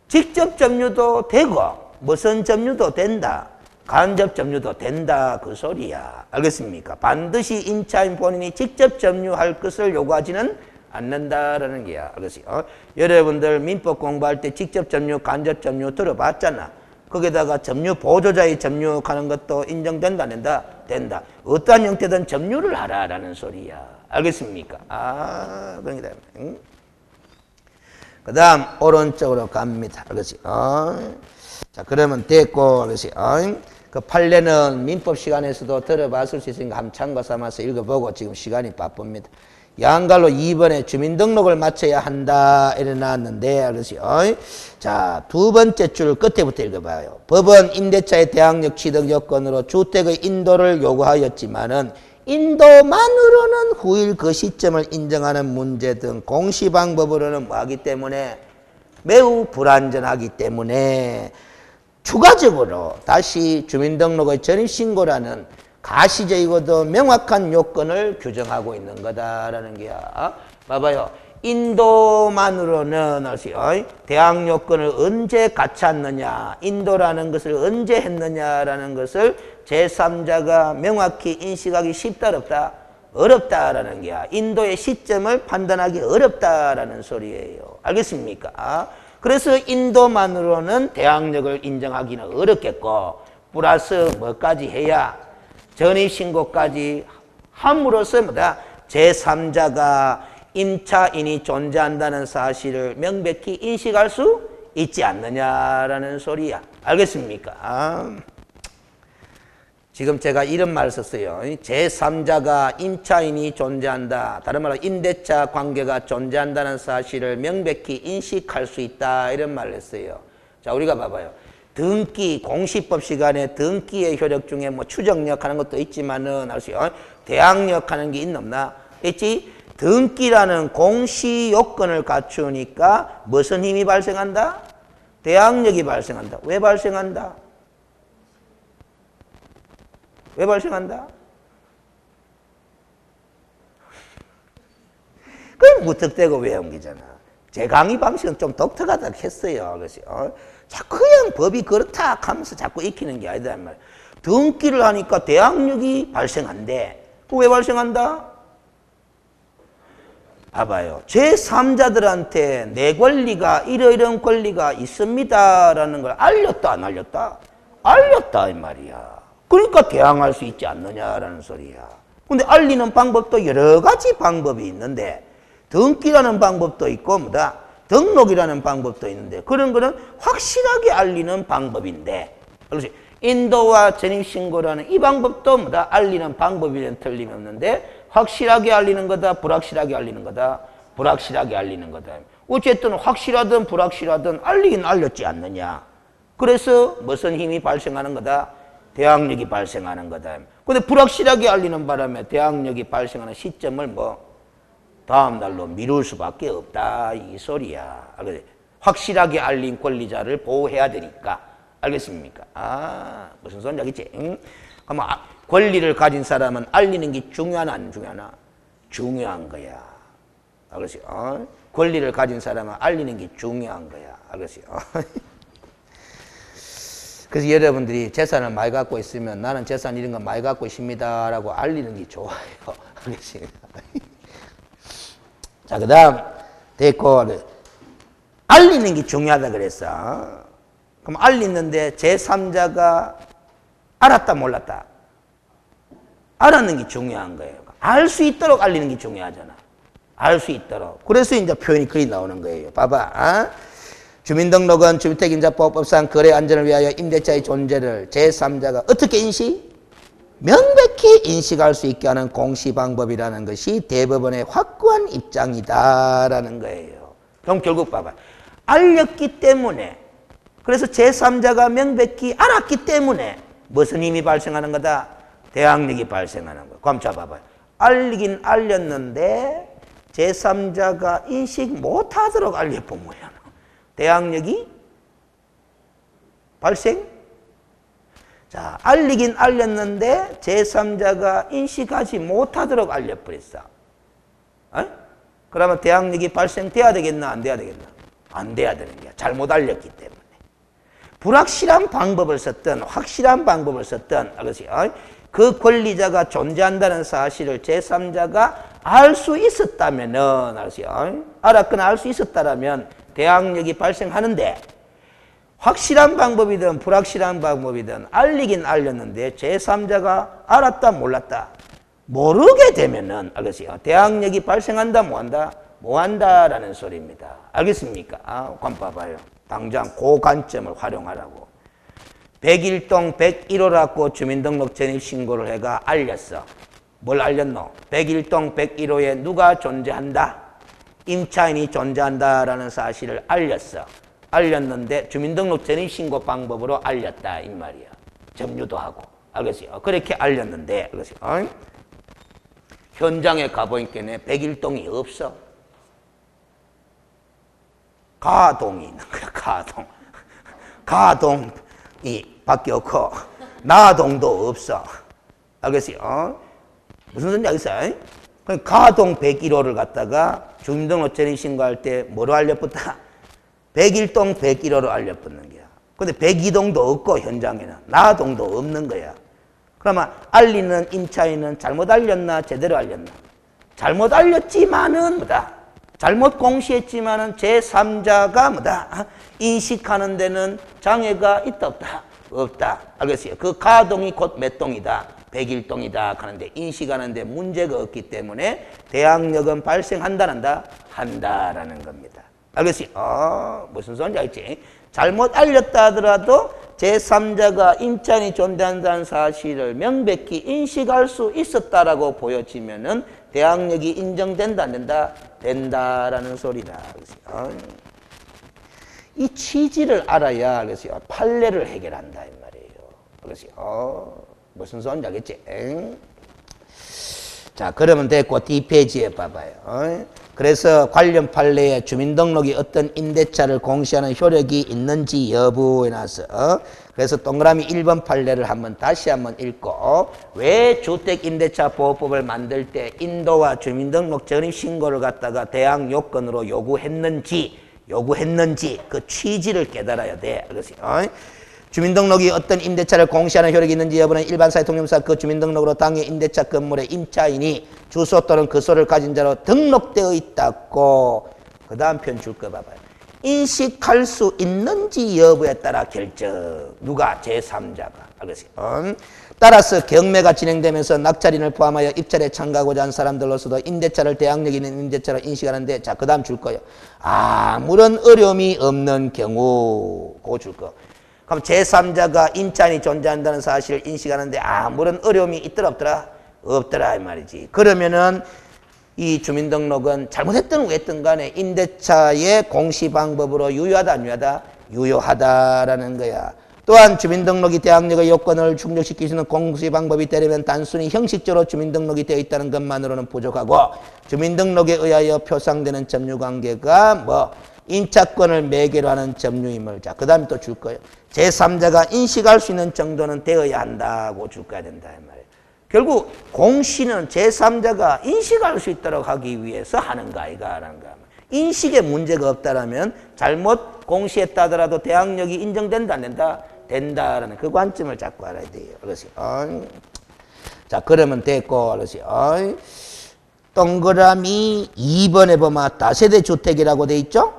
직접 점유도 되고 무슨 점유도 된다. 간접 점유도 된다. 그 소리야. 알겠습니까? 반드시 임차인 본인이 직접 점유할 것을 요구하지는 않는다라는 게야. 알겠어요? 여러분들 민법 공부할 때 직접 점유, 간접 점유 들어봤잖아. 거기다가 점유 보조자의 점유하는 것도 인정된다, 안 된다? 된다. 어떠한 형태든 점유를 하라라는 소리야. 알겠습니까? 그러니까. 그 다음, 오른쪽으로 갑니다. 알겠어요? 자, 그러면 됐고, 알겠어요? 그 판례는 민법 시간에서도 들어봤을 수 있으니까 한번 참고 삼아서 읽어보고 지금 시간이 바쁩니다. 양갈로 2번에 주민등록을 마쳐야 한다 이래 나왔는데 알겠어요? 자, 두 번째 줄 끝에부터 읽어봐요. 법은 임대차의 대항력 취득 요건으로 주택의 인도를 요구하였지만은 인도만으로는 후일 그 시점을 인정하는 문제 등 공시방법으로는 뭐하기 때문에 매우 불안전하기 때문에 추가적으로 다시 주민등록의 전입신고라는 가시적이고도 명확한 요건을 규정하고 있는 거다라는 게야. 봐봐요. 인도만으로는 대항 요건을 언제 갖췄느냐, 인도라는 것을 언제 했느냐라는 것을 제3자가 명확히 인식하기 쉽다, 어렵다? 어렵다라는 게야. 인도의 시점을 판단하기 어렵다라는 소리예요. 알겠습니까? 그래서 인도만으로는 대항력을 인정하기는 어렵겠고 플러스 뭐까지 해야 전입신고까지 함으로써 뭐다? 제3자가 임차인이 존재한다는 사실을 명백히 인식할 수 있지 않느냐라는 소리야. 알겠습니까? 지금 제가 이런 말을 썼어요. 제3자가 임차인이 존재한다. 다른 말로 임대차 관계가 존재한다는 사실을 명백히 인식할 수 있다. 이런 말을 했어요. 자, 우리가 봐봐요. 등기, 공시법 시간에 등기의 효력 중에 뭐 추정력 하는 것도 있지만은, 알았어요? 대항력 하는 게 있나 없나? 있지? 등기라는 공시 요건을 갖추니까 무슨 힘이 발생한다? 대항력이 발생한다. 왜 발생한다? 왜 발생한다? 그럼 무턱대고 외움기잖아. 제 강의 방식은 좀 독특하다 했어요. 그래서 자꾸 그냥 법이 그렇다 하면서 자꾸 익히는 게 아니다. 등기를 하니까 대항력이 발생한대. 왜 발생한다? 봐봐요. 제3자들한테 내 권리가 이러이러한 권리가 있습니다라는 걸 알렸다 안 알렸다? 알렸다 이 말이야. 그러니까 대항할 수 있지 않느냐라는 소리야. 근데 알리는 방법도 여러 가지 방법이 있는데 등기라는 방법도 있고 뭐다? 등록이라는 방법도 있는데 그런 거는 확실하게 알리는 방법인데 그렇지? 인도와 전입신고라는 이 방법도 뭐다? 알리는 방법이란 틀림이 없는데 확실하게 알리는 거다? 불확실하게 알리는 거다? 불확실하게 알리는 거다. 어쨌든 확실하든 불확실하든 알리긴 알렸지 않느냐. 그래서 무슨 힘이 발생하는 거다? 대항력이 발생하는 거다. 근데 불확실하게 알리는 바람에 대항력이 발생하는 시점을 뭐 다음 날로 미룰 수밖에 없다 이 소리야. 확실하게 알린 권리자를 보호해야 되니까. 알겠습니까? 무슨 소리인지 알겠지? 응? 그럼 권리를 가진 사람은 알리는 게 중요하나 안 중요하나? 중요한 거야. 알겠어요? 권리를 가진 사람은 알리는 게 중요한 거야. 알겠어요? 그래서 여러분들이 재산을 많이 갖고 있으면 나는 재산 이런 거 많이 갖고 있습니다 라고 알리는 게 좋아요. 알겠습니다? 자, 그 다음 됐고 알리는 게 중요하다 그랬어. 그럼 알리는데 제3자가 알았다 몰랐다? 알았는 게 중요한 거예요. 알 수 있도록 알리는 게 중요하잖아. 알 수 있도록. 그래서 이제 표현이 그리 나오는 거예요. 봐봐. 주민등록은 주택임자보호법상 거래 안전을 위하여 임대차의 존재를 제3자가 어떻게 인식? 명백히 인식할 수 있게 하는 공시방법이라는 것이 대법원의 확고한 입장이다라는 거예요. 그럼 결국 봐봐. 알렸기 때문에, 그래서 제3자가 명백히 알았기 때문에 무슨 힘이 발생하는 거다? 대항력이 발생하는 거야. 그럼 자 봐봐요. 알리긴 알렸는데 제3자가 인식 못하도록 알려본 거야. 대항력이 발생? 자, 알리긴 알렸는데 제3자가 인식하지 못하도록 알려버렸어. 어? 그러면 대항력이 발생돼야 되겠나? 안 돼야 되겠나? 안 돼야 되는 거야. 잘못 알렸기 때문에. 불확실한 방법을 썼든 확실한 방법을 썼든 그 권리자가 존재한다는 사실을 제3자가 알 수 있었다면은 알았거나 알 수 있었다면 대항력이 발생하는데, 확실한 방법이든 불확실한 방법이든 알리긴 알렸는데 제3자가 알았다 몰랐다 모르게 되면은 대항력이 발생한다 뭐한다? 뭐한다라는 소리입니다. 알겠습니까? 그럼 봐봐요. 당장 그 관점을 활용하라고. 101동 101호라고 주민등록 전입신고를 해가 알렸어. 뭘 알렸노? 101동 101호에 누가 존재한다? 임차인이 존재한다라는 사실을 알렸어. 알렸는데 주민등록 전입신고 방법으로 알렸다 이 말이야. 점유도 하고. 알겠어요? 그렇게 알렸는데 현장에 가보니까 101동이 없어. 가동이 있는 거야. 가동. 가동이 밖에 없고 나동도 없어. 알겠어요? 무슨 소리인지 알겠어요? 가동 101호를 갖다가 주민등록 전입신고할 때 뭐로 알려붙다? 101동 101호로 알려붙는 거야. 근데 102동도 없고 현장에는 나동도 없는 거야. 그러면 알리는 임차인은 잘못 알렸나 제대로 알렸나? 잘못 알렸지만은 뭐다? 잘못 공시했지만은 제3자가 뭐다? 인식하는 데는 장애가 있다 없다? 없다. 알겠어요? 그 가동이 곧 몇 동이다? 101동이다 하는데 인식하는데 문제가 없기 때문에 대항력은 발생한다 한다라는 겁니다. 알겠어요? 무슨 소리인지 알지? 잘못 알렸다 하더라도 제3자가 임차인이 존재한다는 사실을 명백히 인식할 수 있었다라고 보여지면은 대항력이 인정된다 안 된다? 된다라는 소리다. 이 취지를 알아야 그래서 판례를 해결한다 이 말이에요. 그래서 무슨 소리인지 알겠지? 자, 그러면 됐고 뒷페이지에 봐봐요. 그래서 관련 판례에 주민등록이 어떤 임대차를 공시하는 효력이 있는지 여부에 나서 그래서 동그라미 1번 판례를 다시 한번 읽고, 왜 주택임대차보호법을 만들 때 인도와 주민등록 전입신고를 갖다가 대항 요건으로 요구했는지 그 취지를 깨달아야 돼. 알겠어요? 주민등록이 어떤 임대차를 공시하는 효력이 있는지 여부는 일반사회 통념상 그 주민등록으로 당해 임대차 건물의 임차인이 주소 또는 거소를 가진 자로 등록되어 있다고. 그 다음 편 줄 거 봐봐요. 인식할 수 있는지 여부에 따라 결정. 누가? 제3자가. 알겠어요? 따라서 경매가 진행되면서 낙찰인을 포함하여 입찰에 참가하고자 한 사람들로서도 임대차를 대항력 있는 임대차로 인식하는데, 자, 그 다음 줄 거예요. 아무런 어려움이 없는 경우. 그거 줄 거. 그럼 제3자가 임차인이 존재한다는 사실을 인식하는데 아무런 어려움이 있더라 없더라? 없더라 이 말이지. 그러면은 이 주민등록은 잘못했든 왜했든 간에 임대차의 공시방법으로 유효하다 안 유효하다? 유효하다라는 거야. 또한 주민등록이 대항력의 요건을 충족시킬 수 있는 공시방법이 되려면 단순히 형식적으로 주민등록이 되어 있다는 것만으로는 부족하고, 주민등록에 의하여 표상되는 점유관계가 임차권을 매개로 하는 점유임을. 자, 그 다음에 또 줄 거예요. 제3자가 인식할 수 있는 정도는 되어야 한다고 줄 거야 된다 이 말이에요. 결국 공시는 제3자가 인식할 수 있도록 하기 위해서 하는 거 아이가라는 거야. 인식에 문제가 없다라면 잘못 공시했다 하더라도 대항력이 인정된다 안 된다? 된다라는 그 관점을 잡고 알아야 돼요. 그렇지? 자, 그러면 됐고, 그렇지? 동그라미 2번에 보면 다세대 주택이라고 돼 있죠?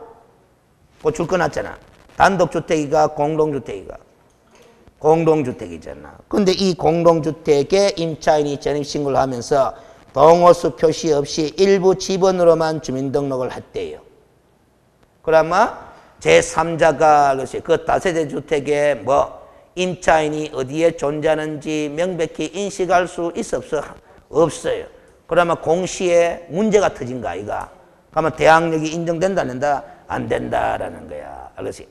그거 줄 거 놨잖아. 단독주택이가 공동주택이가? 공동주택이잖아. 근데 이 공동주택에 임차인이 전입신고를 하면서 동호수 표시 없이 일부 지번으로만 주민등록을 했대요. 그러면 제3자가 그 다세대 주택에 임차인이 어디에 존재하는지 명백히 인식할 수 있어 없어? 없어요. 그러면 공시에 문제가 터진 거 아이가? 그러면 대항력이 인정된다 안 된다? 안 된다라는 거야. 알겠지?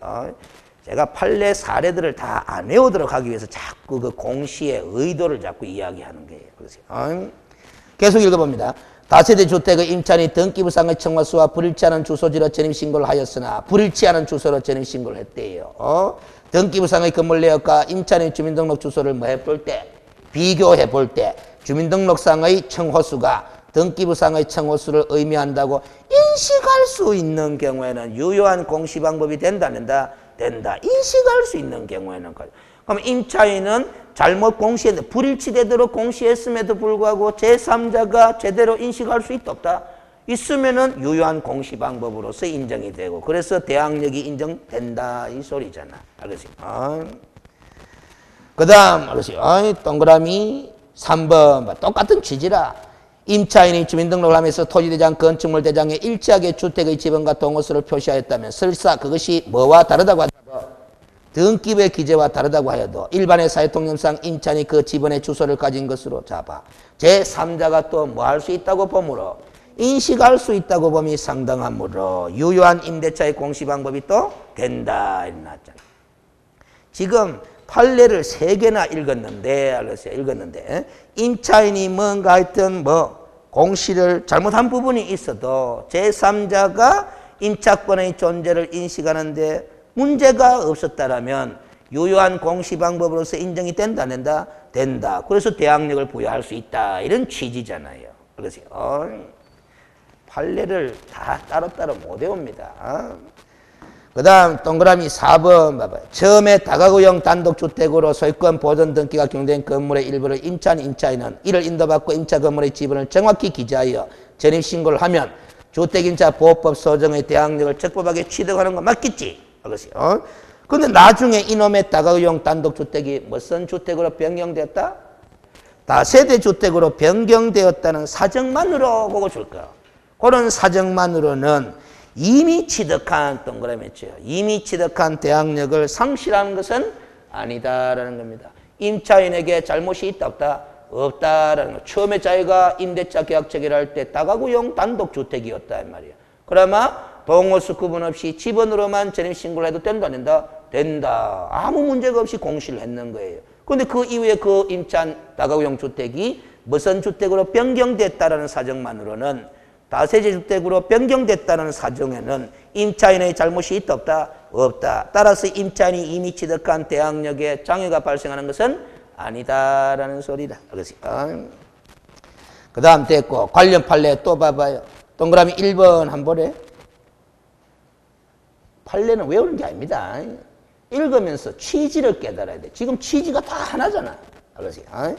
제가 판례 사례들을 다 안 외우도록 하기 위해서 자꾸 그 공시의 의도를 자꾸 이야기하는 거예요. 그렇지? 계속 읽어봅니다. 다세대 주택의 임차인이 등기부상의 청화수와 불일치 않은 주소지로 전입신고를 하였으나 불일치 않은 주소로 전입신고를 했대요. 등기부상의 건물 내역과 임차인의 주민등록 주소를 뭐 해볼 때? 비교해 볼 때 주민등록상의 청호수가 등기부상의 청호수를 의미한다고 인식할 수 있는 경우에는 유효한 공시 방법이 된다 안 된다? 된다. 인식할 수 있는 경우에는. 그럼 임차인은 잘못 공시했는데 불일치되도록 공시했음에도 불구하고 제3자가 제대로 인식할 수 있다 없다? 있으면은 유효한 공시 방법으로서 인정이 되고 그래서 대항력이 인정된다 이 소리잖아. 알겠지? 그 다음 알겠지? 동그라미 3번 똑같은 취지라. 임차인이 주민등록을 하면서 토지대장, 건축물 대장에 일치하게 주택의 지번과 동호수를 표시하였다면 설사 그것이 뭐와 다르다고 하더라도 등기부의 기재와 다르다고 하여도 일반의 사회통념상 임차인이 그 지번의 주소를 가진 것으로 잡아 제3자가 또 뭐 할 수 있다고 보므로 인식할 수 있다고 봄이 상당하므로 유효한 임대차의 공시 방법이 또 된다 이랬잖아. 지금 판례를 3개나 읽었는데, 알겠어요? 읽었는데, 임차인이 뭔가 하여튼 공시를 잘못한 부분이 있어도 제3자가 임차권의 존재를 인식하는데 문제가 없었다라면 유효한 공시 방법으로서 인정이 된다, 안 된다? 된다. 그래서 대항력을 부여할 수 있다. 이런 취지잖아요. 그렇지? 판례를 다 따로따로 못 외웁니다. 그 다음 동그라미 4번 봐봐요. 처음에 다가구형 단독주택으로 소유권 보존 등기가 경된 건물의 일부를 임차인은 이를 인도받고 임차 건물의 지분을 정확히 기재하여 전입신고를 하면 주택임차보호법 소정의 대항력을 적법하게 취득하는 거 맞겠지? 알겠어요? 근데 나중에 이놈의 다가구형 단독주택이 무슨 주택으로 변경되었다? 다세대 주택으로 변경되었다는 사정만으로 그거 줄 거야. 그런 사정만으로는 이미 취득한 동그라미 했죠. 이미 취득한 대항력을 상실하는 것은 아니다라는 겁니다. 임차인에게 잘못이 있다 없다? 없다라는 거. 처음에 자기가 임대차 계약 체결할 때 다가구용 단독주택이었다 이 말이야. 그러면 동호수 구분 없이 지번으로만 전입신고를 해도 된다 안 된다? 된다. 아무 문제가 없이 공시를 했는 거예요. 그런데 그 이후에 그 임차인 다가구용 주택이 무슨 주택으로 변경됐다라는 사정만으로는 다세대 주택으로 변경됐다는 사정에는 임차인의 잘못이 있다 없다? 없다. 따라서 임차인이 이미 취득한 대항력에 장애가 발생하는 것은 아니다라는 소리다. 알겠어요? 그 다음 됐고 관련 판례 또 봐봐요. 동그라미 1번 한번 보래. 판례는 외우는 게 아닙니다. 읽으면서 취지를 깨달아야 돼. 지금 취지가 다 하나잖아. 알겠어요?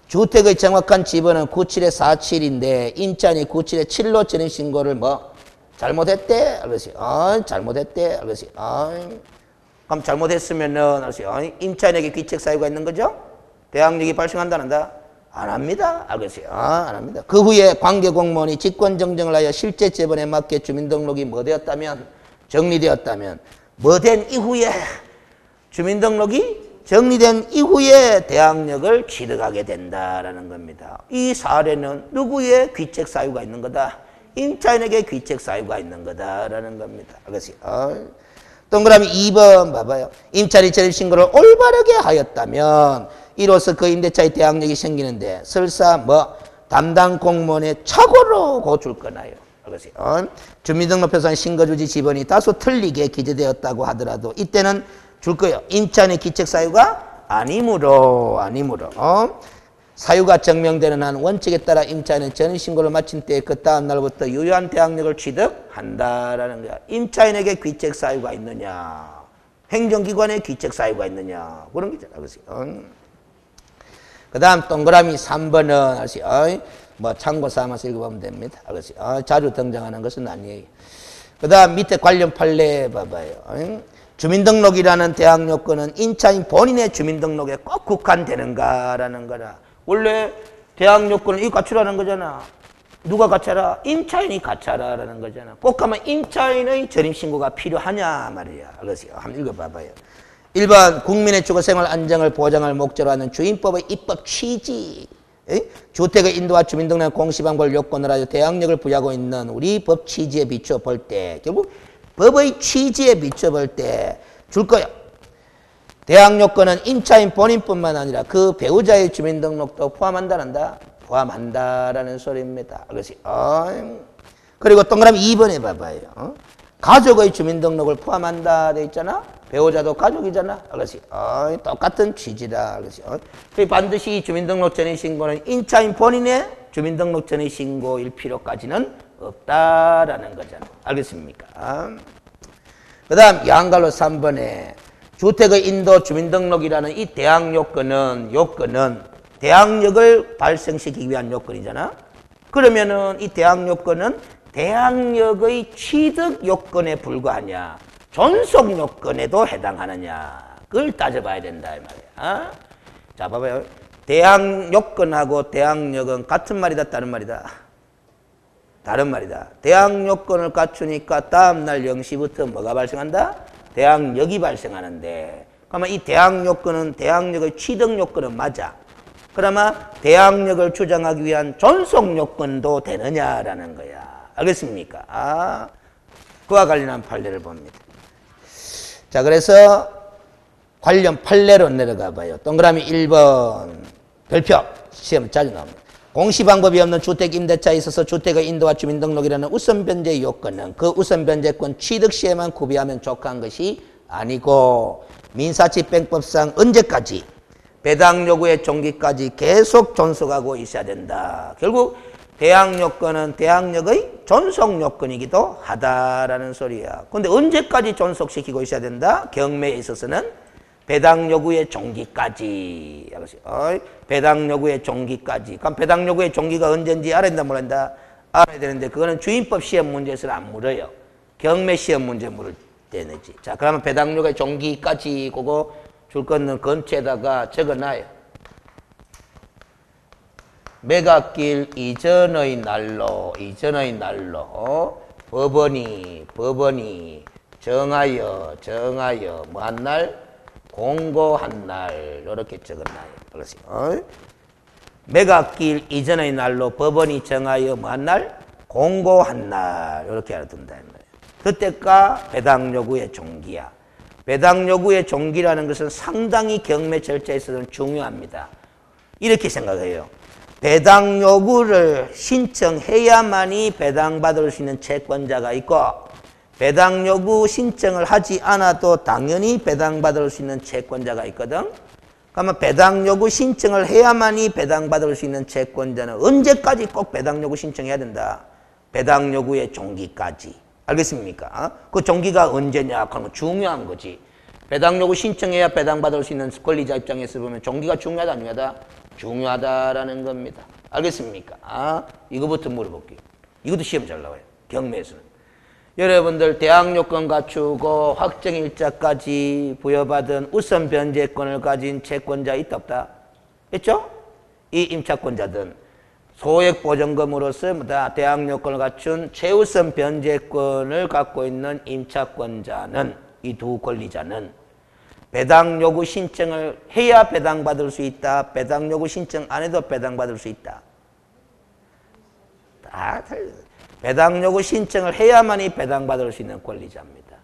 주택의 정확한 지번은 97-47인데 임차인이 97-7로 전입신고를 잘못했대? 알겠어요? 잘못했대? 알겠어요? 그럼 잘못했으면은 알겠어요? 임차인에게 귀책 사유가 있는 거죠? 대항력이 발생한다는다? 안 합니다. 알겠어요? 안 합니다. 그 후에 관계공무원이 직권정정을 하여 실제 재번에 맞게 주민등록이 되었다면 정리되었다면 된 이후에 주민등록이 정리된 이후에 대항력을 취득하게 된다라는 겁니다. 이 사례는 누구의 귀책 사유가 있는 거다? 임차인에게 귀책 사유가 있는 거다라는 겁니다. 알겠어요? 동그라미 2번 봐봐요. 임차인이 전입신고를 올바르게 하였다면 이로써 그 임대차의 대항력이 생기는데 설사 담당 공무원의 착오로 고줄 거나요? 알겠어요? 주민등록표상 신고주지 지번이 다소 틀리게 기재되었다고 하더라도 이때는 줄 거예요. 임차인의 귀책 사유가 아니므로 사유가 증명되는 한 원칙에 따라 임차인은 전입신고를 마친 때 그 다음 날부터 유효한 대항력을 취득한다라는 거야. 임차인에게 귀책 사유가 있느냐, 행정기관에 귀책 사유가 있느냐 그런 게 있잖아. 그 다음 동그라미 3번은 아시죠? 참고 삼아서 읽어보면 됩니다. 알겠어요? 자주 등장하는 것은 아니에요. 그 다음 밑에 관련 판례 봐봐요. 주민등록이라는 대항요건은 임차인 본인의 주민등록에 꼭 국한되는가라는 거라. 원래 대항요건을 이거 갖추라는 거잖아. 누가 갖춰라? 임차인이 갖춰라라는 거잖아. 꼭 하면 임차인의 전입신고가 필요하냐 말이야. 알겠어요? 한번 읽어봐봐요. 1번 국민의 주거생활 안정을 보장할 목적으로 하는 주임법의 입법 취지. 주택의 인도와 주민등록 공시방법을 요건으로 하여 대항력을 부여하고 있는 우리 법 취지에 비추어 볼 때 결국 법의 취지에 비추어 볼 때 줄 거야. 대항 요건은 임차인 본인뿐만 아니라 그 배우자의 주민등록도 포함한다는다. 포함한다라는 소리입니다. 그렇지. 그리고 동그라미 2번에 봐봐요. 가족의 주민등록을 포함한다 돼 있잖아. 배우자도 가족이잖아. 그렇지. 똑같은 취지다. 그렇지. 반드시 주민등록 전의 신고는 임차인 본인의 주민등록 전의 신고일 필요까지는 없다라는 거잖아. 알겠습니까? 그 다음 양갈로 3번에 주택의 인도 주민등록이라는 이 대항 요건은 대항력을 발생시키기 위한 요건이잖아. 그러면은 이 대항 요건은 대항력의 취득 요건에 불과하냐, 존속 요건에도 해당하느냐, 그걸 따져봐야 된다 이 말이야. 자, 봐봐요. 대항 요건하고 대항력은 같은 말이다, 다른 말이다? 다른 말이다. 대항 요건을 갖추니까 다음날 0시부터 뭐가 발생한다? 대항력이 발생하는데, 그러면 이 대항 요건은 대항력의 취득 요건은 맞아. 그러면 대항력을 주장하기 위한 존속 요건도 되느냐라는 거야. 알겠습니까? 그와 관련한 판례를 봅니다. 자, 그래서 관련 판례로 내려가 봐요. 동그라미 1번 별표 시험 자주 나옵니다. 공시방법이 없는 주택임대차에 있어서 주택의 인도와 주민등록이라는 우선변제 요건은 그 우선변제권 취득 시에만 구비하면 족한 것이 아니고 민사집행법상 언제까지 배당 요구의 종기까지 계속 존속하고 있어야 된다. 결국 대항 요건은 대항력의 존속 요건이기도 하다라는 소리야. 근데 언제까지 존속시키고 있어야 된다? 경매에 있어서는 배당 요구의 종기까지. 배당 요구의 종기까지. 그럼 배당 요구의 종기가 언제인지 알아야 된다, 모른다? 알아야 되는데 그거는 주임법 시험 문제에서는 안 물어요. 경매 시험 문제 물을 때는지. 자, 그러면 배당 요구의 종기까지 그거 줄 거는 건체에다가 적어놔요. 매각길 이전의 날로 법원이 정하여 뭐한 날? 공고한 날 이렇게 적어놔요. 그렇지. 매각길 이전의 날로 법원이 정하여 뭐한 날? 공고한 날 이렇게 알아둔다. 그때가 배당 요구의 종기야. 배당 요구의 종기라는 것은 상당히 경매 절차에 있어서는 중요합니다. 이렇게 생각해요. 배당 요구를 신청해야만이 배당받을 수 있는 채권자가 있고 배당 요구 신청을 하지 않아도 당연히 배당받을 수 있는 채권자가 있거든. 그러면 배당 요구 신청을 해야만이 배당받을 수 있는 채권자는 언제까지 꼭 배당 요구 신청해야 된다? 배당 요구의 종기까지. 알겠습니까? 그 종기가 언제냐? 그런 거 중요한 거지. 배당 요구 신청해야 배당받을 수 있는 권리자 입장에서 보면 종기가 중요하다, 안 중요하다? 중요하다라는 겁니다. 알겠습니까? 이거부터 물어볼게요. 이것도 시험 잘 나와요. 경매에서는. 여러분들 대항 요건 갖추고 확정일자까지 부여받은 우선 변제권을 가진 채권자 있다 없다? 있죠? 이 임차권자든 소액 보전금으로서 뭐다? 대항 요건을 갖춘 최우선 변제권을 갖고 있는 임차권자는 이 두 권리자는 배당 요구 신청을 해야 배당받을 수 있다. 배당 요구 신청 안 해도 배당받을 수 있다. 다 배당 요구 신청을 해야만이 배당받을 수 있는 권리자입니다.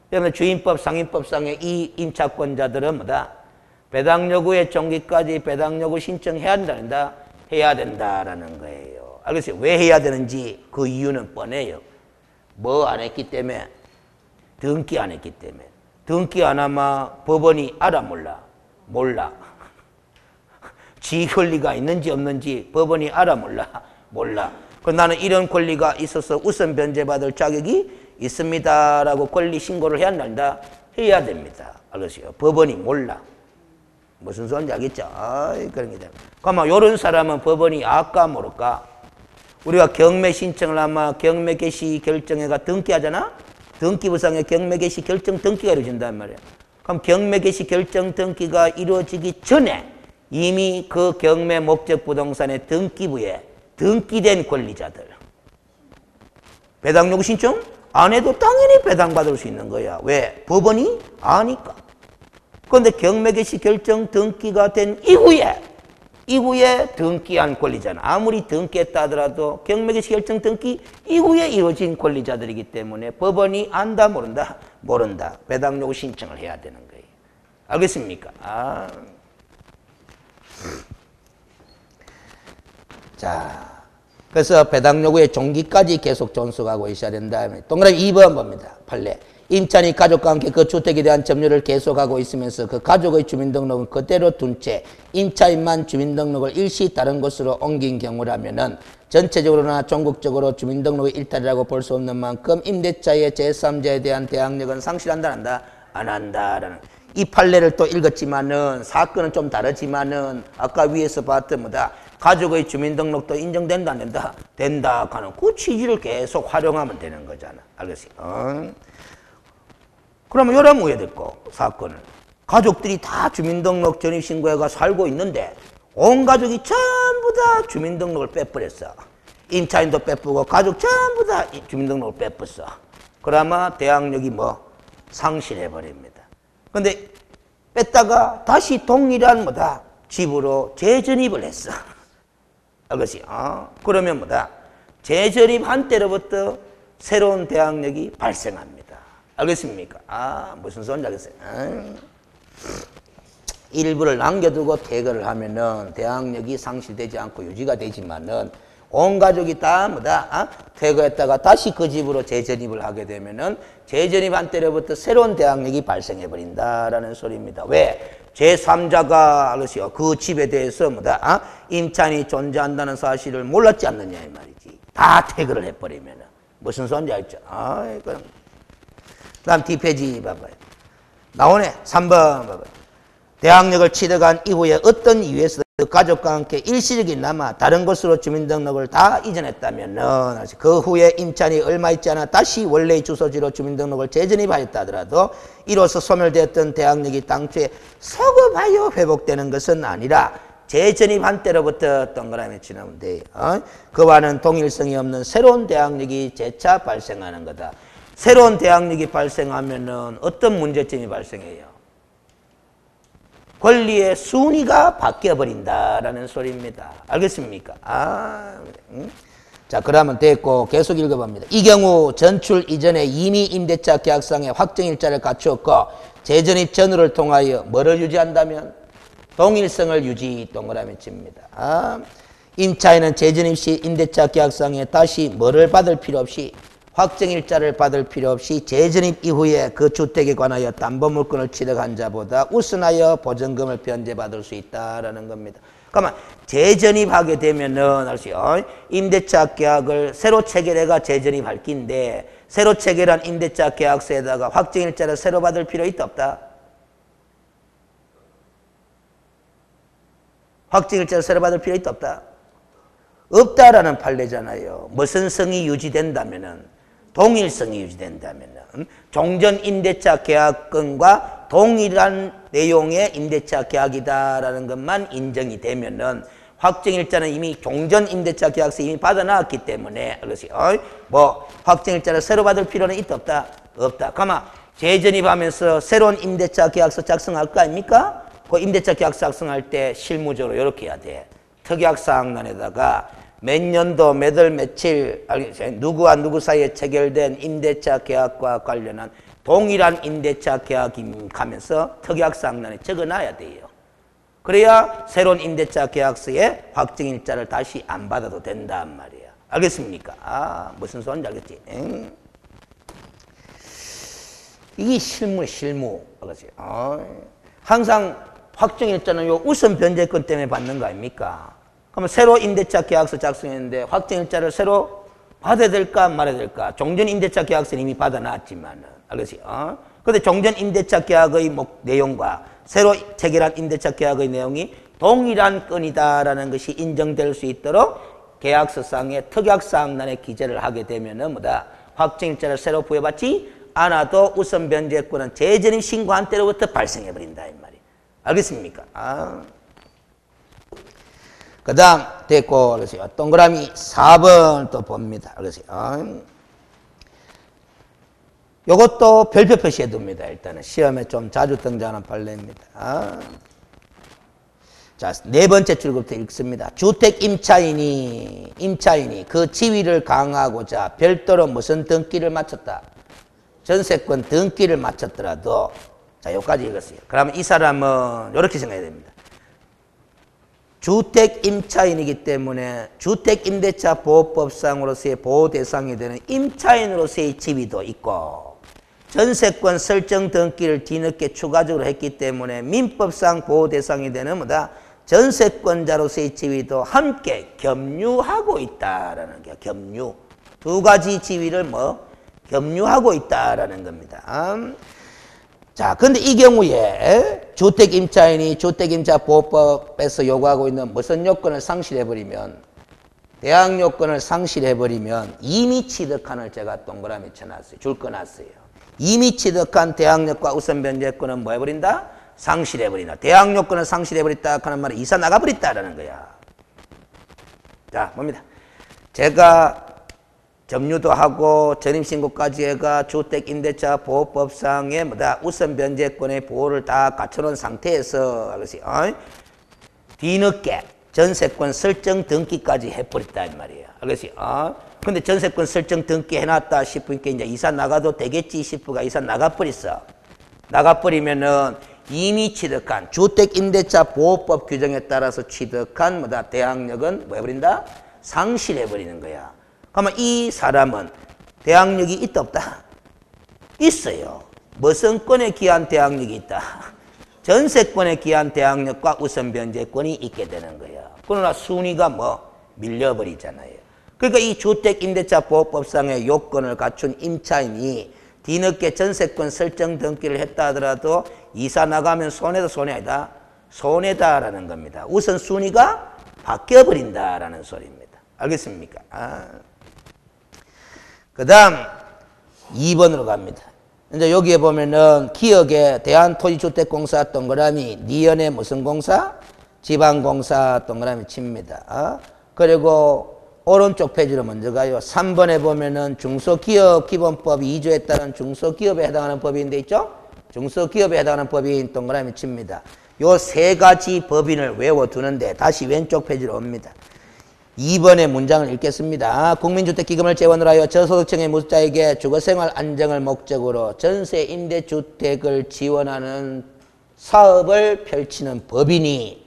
그러면 주임법, 상임법상의 이 임차권자들은 뭐다? 배당 요구의 종기까지 배당 요구 신청해야 된다. 해야 된다라는 거예요. 알겠어요? 왜 해야 되는지 그 이유는 뻔해요. 뭐 안 했기 때문에? 등기 안 했기 때문에. 등기 안 하면 법원이 알아 몰라? 몰라. 지 권리가 있는지 없는지 법원이 알아 몰라? 몰라. 그럼 나는 이런 권리가 있어서 우선 변제받을 자격이 있습니다라고 권리 신고를 해야 한다? 해야 됩니다. 알겠어요? 법원이 몰라. 무슨 소리인지 알겠죠? 그런 게 됩니다. 그러면 이런 사람은 법원이 알까 모를까? 우리가 경매 신청을 하면 경매 개시 결정회가 등기하잖아? 등기부상에 경매 개시 결정 등기가 이루어진단 말이야. 그럼 경매 개시 결정 등기가 이루어지기 전에 이미 그 경매 목적 부동산의 등기부에 등기된 권리자들. 배당 요구 신청 안 해도 당연히 배당받을 수 있는 거야. 왜? 법원이 아니까. 그런데 경매개시 결정 등기가 된 이후에 등기한 권리자는 아무리 등기했다 하더라도 경매개시 결정 등기 이후에 이루어진 권리자들이기 때문에 법원이 안다 모른다? 모른다. 배당 요구 신청을 해야 되는 거예요. 알겠습니까? 자, 그래서 배당 요구의 종기까지 계속 존속하고 있어야 된다. 동그라미 2번 봅니다. 판례. 임차인이 가족과 함께 그 주택에 대한 점유를 계속하고 있으면서 그 가족의 주민등록은 그대로 둔 채 임차인만 주민등록을 일시 다른 곳으로 옮긴 경우라면은 전체적으로나 종국적으로 주민등록의 일탈이라고 볼 수 없는 만큼 임대차의 제3자에 대한 대항력은 상실한다, 한다? 안 한다라는. 이 판례를 또 읽었지만은 사건은 좀 다르지만은 아까 위에서 봤던 뭐다? 가족의 주민등록도 인정된다, 안 된다? 된다 하는 그 취지를 계속 활용하면 되는 거잖아. 알겠어요? 그러면 요런 뭐야 됐고 사건을 가족들이 다 주민등록 전입신고해가 살고 있는데 온 가족이 전부 다 주민등록을 빼버렸어. 임차인도 빼쁘고 가족 전부 다 주민등록을 빼버렸어. 그러면 대항력이 뭐 상실해버립니다. 근데 뺐다가 다시 동일한 뭐다 집으로 재전입을 했어. 알겠지? 그러면 뭐다 재전입한 때로부터 새로운 대항력이 발생합니다. 알겠습니까? 무슨 소리인지 알겠어요? 일부를 남겨두고 퇴거를 하면은 대항력이 상실되지 않고 유지가 되지만은 온 가족이 다 뭐다? 퇴거했다가 다시 그 집으로 재전입을 하게 되면은 재전입한 때로부터 새로운 대항력이 발생해 버린다라는 소리입니다. 왜? 제3자가 알았어요. 그 집에 대해서 뭐다? 임차인이 존재한다는 사실을 몰랐지 않느냐 이 말이지. 다 퇴거를 해버리면은 무슨 소리인지 알죠? 그 다음 뒷페이지 봐봐요. 나오네. 3번 봐봐요. 대항력을 취득한 이후에 어떤 이유에서 가족과 함께 일시적이나마 다른 곳으로 주민등록을 다 이전했다면 그 후에 임차인이 얼마 있지 않아 다시 원래의 주소지로 주민등록을 재전입하였다 하더라도 이로써 소멸되었던 대항력이 당초에 서급하여 회복되는 것은 아니라 재전입한 때로부터 동그라미 치면 돼요. 그와는 동일성이 없는 새로운 대항력이 재차 발생하는 거다. 새로운 대항력이 발생하면은 어떤 문제점이 발생해요? 권리의 순위가 바뀌어버린다라는 소리입니다. 알겠습니까? 자, 그러면 됐고 계속 읽어봅니다. 이 경우 전출 이전에 이미 임대차 계약상의 확정일자를 갖추었고 재전입 전후를 통하여 뭐를 유지한다면? 동일성을 유지 동그라미 칩니다. 임차인은 재전입 시 임대차 계약상에 다시 뭐를 받을 필요 없이 확정일자를 받을 필요 없이 재전입 이후에 그 주택에 관하여 담보물권을 취득한 자보다 우선하여 보전금을 변제받을 수 있다라는 겁니다. 그러면 재전입하게 되면은 알았어요. 임대차 계약을 새로 체결해가 재전입할 긴데 새로 체결한 임대차 계약서에다가 확정일자를 새로 받을 필요 있다 없다? 확정일자를 새로 받을 필요 있다 없다? 없다라는 판례잖아요. 무슨 성이 유지된다면은 동일성이 유지된다면 종전 임대차 계약권과 동일한 내용의 임대차 계약이다라는 것만 인정이 되면은 확정일자는 이미 종전 임대차 계약서 이미 받아놨기 때문에 뭐 확정일자를 새로 받을 필요는 있다 없다? 없다. 그러면 재전입하면서 새로운 임대차 계약서 작성할 거 아닙니까? 그 임대차 계약서 작성할 때 실무적으로 이렇게 해야 돼. 특약사항란에다가 몇 년도 몇 월 며칠 누구와 누구 사이에 체결된 임대차 계약과 관련한 동일한 임대차 계약임 하면서 특약사항란에 적어놔야 돼요. 그래야 새로운 임대차 계약서에 확정일자를 다시 안 받아도 된단 말이야. 알겠습니까? 무슨 소리인지 알겠지? 이게 실무. 알겠지? 항상 확정일자는 요 우선 변제권 때문에 받는 거 아닙니까? 그러면 새로 임대차 계약서 작성했는데 확정일자를 새로 받아야 될까 말아야 될까? 종전 임대차 계약서는 이미 받아놨지만은 알겠지? 그런데 종전 임대차 계약의 내용과 새로 체결한 임대차 계약의 내용이 동일한 건이다라는 것이 인정될 수 있도록 계약서상의 특약사항란에 기재를 하게 되면은 뭐다? 확정일자를 새로 부여받지 않아도 우선 변제권은 재전입 신고한 때로부터 발생해버린다 이 말이에요. 알겠습니까? 그 다음 됐고 그러세요. 동그라미 4번 또 봅니다. 그러세요. 요것도 별표 표시해 둡니다. 일단은 시험에 좀 자주 등장하는 판례입니다. 자, 네 번째 줄부터 읽습니다. 주택 임차인이 그 지위를 강화하고자 별도로 무슨 등기를 마쳤다. 전세권 등기를 마쳤더라도, 자, 여기까지 읽었어요. 그러면 이 사람은 이렇게 생각해야 됩니다. 주택 임차인이기 때문에 주택임대차 보호법상으로서의 보호 대상이 되는 임차인으로서의 지위도 있고, 전세권 설정 등기를 뒤늦게 추가적으로 했기 때문에 민법상 보호 대상이 되는 뭐다? 전세권자로서의 지위도 함께 겸유하고 있다라는 게 겸유. 두 가지 지위를 겸유하고 있다라는 겁니다. 자, 근데 이 경우에 주택임차인이 주택임차보호법에서 요구하고 있는 무슨 요건을 상실해버리면, 대항 요건을 상실해버리면 이미 취득한을 제가 동그라미 쳐놨어요. 줄 꺼놨어요. 이미 취득한 대항력과 우선변제권은 뭐 해버린다? 상실해버린다. 대항 요건을 상실해버렸다 하는 말은 이사 나가버렸다라는 거야. 자, 뭡니다. 제가 점유도 하고 전입신고까지 해가 주택임대차 보호법상의 뭐다 우선변제권의 보호를 다 갖춰놓은 상태에서 뒤늦게 전세권 설정 등기까지 해버렸다 이 말이에요. 알겠어요? 근데 전세권 설정 등기 해놨다 싶으니까 이제 이사 나가도 되겠지 싶으가 이사 나가버렸어. 나가버리면은 이미 취득한 주택임대차 보호법 규정에 따라서 취득한 뭐다 대항력은 뭐 해버린다? 상실해버리는 거야. 그러면 이 사람은 대항력이 있다 없다? 있어요. 무슨 권에 기한 대항력이 있다? 전세권에 기한 대항력과 우선변제권이 있게 되는 거야. 그러나 순위가 밀려버리잖아요. 그러니까 이 주택임대차 보호법상의 요건을 갖춘 임차인이 뒤늦게 전세권 설정 등기를 했다 하더라도 이사 나가면 손해다 손해 아니다? 손해다라는 겁니다. 우선순위가 바뀌어버린다라는 소리입니다. 알겠습니까? 그 다음 2번으로 갑니다. 이제 여기에 보면은 기억에 대한토지주택공사 동그라미, 니은의 무슨 공사? 지방공사 동그라미 칩니다. 그리고 오른쪽 페이지로 먼저 가요. 3번에 보면은 중소기업기본법 2조에 따른 중소기업에 해당하는 법인데 있죠? 중소기업에 해당하는 법인 동그라미 칩니다. 요 세 가지 법인을 외워두는데 다시 왼쪽 페이지로 옵니다. 2번의 문장을 읽겠습니다. 국민주택기금을 재원으로 하여 저소득층의 무주택자에게 주거생활 안정을 목적으로 전세 임대주택을 지원하는 사업을 펼치는 법인이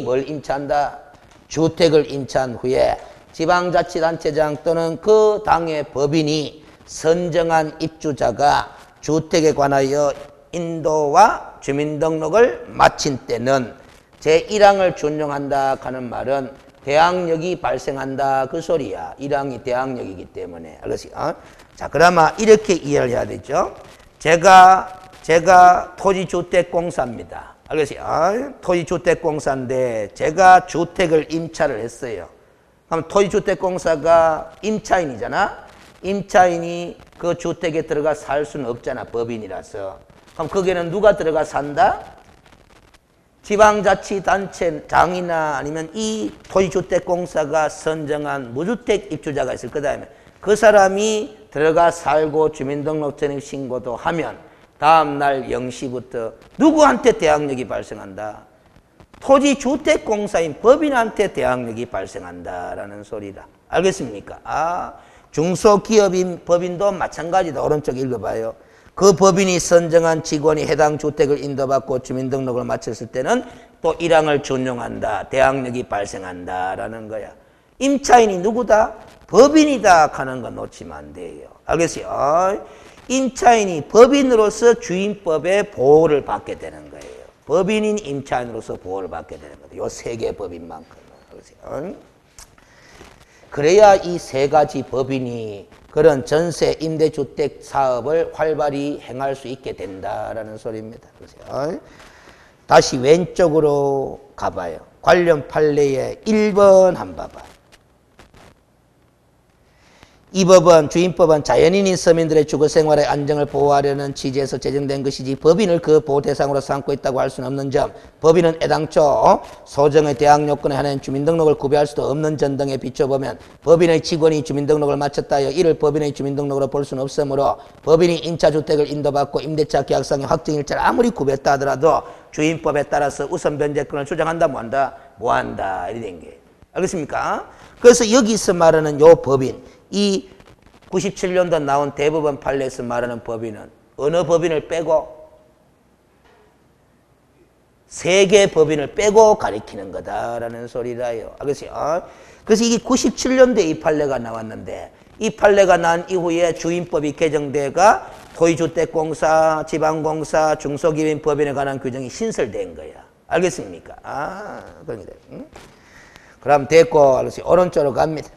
뭘 임차한다? 주택을 임차한 후에 지방자치단체장 또는 그 당의 법인이 선정한 입주자가 주택에 관하여 인도와 주민등록을 마친 때는 제1항을 준용한다 하는 말은 대항력이 발생한다 그 소리야. 1항이 대항력이기 때문에. 알겠어요? 자, 그러면 이렇게 이해를 해야 되죠. 제가 토지주택공사입니다. 알겠어요? 토지주택공사인데 제가 주택을 임차를 했어요. 그럼 토지주택공사가 임차인이잖아. 임차인이 그 주택에 들어가 살 수는 없잖아. 법인이라서. 그럼 거기에는 누가 들어가 산다? 지방자치단체장이나 아니면 이 토지주택공사가 선정한 무주택 입주자가 있을 거다. 그 사람이 들어가 살고 주민등록 전입신고도 하면 다음날 0시부터 누구한테 대항력이 발생한다? 토지주택공사인 법인한테 대항력이 발생한다라는 소리다. 알겠습니까? 중소기업인 법인도 마찬가지다. 오른쪽 읽어봐요. 그 법인이 선정한 직원이 해당 주택을 인도받고 주민등록을 마쳤을 때는 또 1항을 준용한다. 대항력이 발생한다라는 거야. 임차인이 누구다? 법인이다 하는 거 놓치면 안 돼요. 알겠어요? 임차인이 법인으로서 주임법의 보호를 받게 되는 거예요. 법인인 임차인으로서 보호를 받게 되는 거예요. 요 세 개 법인만큼. 알겠어요? 그래야 이 세 가지 법인이 그런 전세 임대주택 사업을 활발히 행할 수 있게 된다라는 소리입니다. 그래서 다시 왼쪽으로 가봐요. 관련 판례의 1번 한번 봐봐. 이 법은 주임법은 자연인인 서민들의 주거 생활의 안정을 보호하려는 취지에서 제정된 것이지 법인을 그 보호 대상으로 삼고 있다고 할 수는 없는 점, 법인은 애당초 소정의 대항 요건에 한한 주민등록을 구비할 수도 없는 점 등에 비춰보면 법인의 직원이 주민등록을 마쳤다 하여 이를 법인의 주민등록으로 볼 수는 없으므로 법인이 임차주택을 인도받고 임대차 계약상의 확정일자를 아무리 구비했다 하더라도 주임법에 따라서 우선 변제권을 주장한다 뭐한다? 뭐한다 이렇게 된 거예요. 알겠습니까? 그래서 여기서 말하는 요 법인, 이 97년도 나온 대법원 판례에서 말하는 법인은 어느 법인을 빼고 세계 법인을 빼고 가리키는 거다라는 소리라요. 알겠어요? 그래서 이게 97년도에 이 판례가 나왔는데 이 판례가 난 이후에 주임법이 개정돼가 토지주택공사, 지방공사, 중소기업법인에 관한 규정이 신설된 거야. 알겠습니까? 그런 게 돼. 그럼 됐고, 알겠어요? 오른쪽으로 갑니다.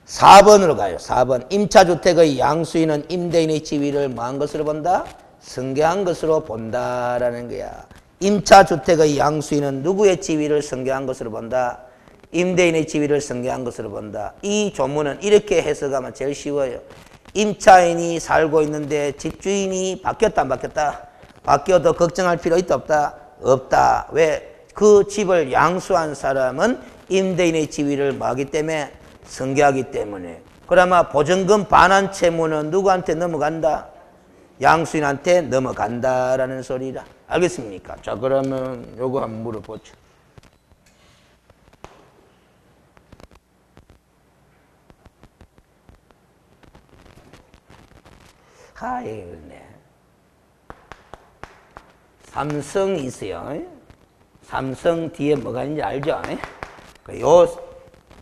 4번으로 가요. 4번. 임차주택의 양수인은 임대인의 지위를 뭐한 것으로 본다? 승계한 것으로 본다라는 거야. 임차주택의 양수인은 누구의 지위를 승계한 것으로 본다? 임대인의 지위를 승계한 것으로 본다. 이 조문은 이렇게 해석하면 제일 쉬워요. 임차인이 살고 있는데 집주인이 바뀌었다 안 바뀌었다? 바뀌어도 걱정할 필요 있다 없다? 없다. 왜? 그 집을 양수한 사람은 임대인의 지위를 뭐하기 때문에? 승계하기 때문에. 그러면 보증금 반환 채무는 누구한테 넘어간다? 양수인한테 넘어간다라는 소리라. 알겠습니까? 자, 그러면 요거 한번 물어보죠. 네. 삼성이 있어요. 삼성 뒤에 뭐가 있는지 알죠? 요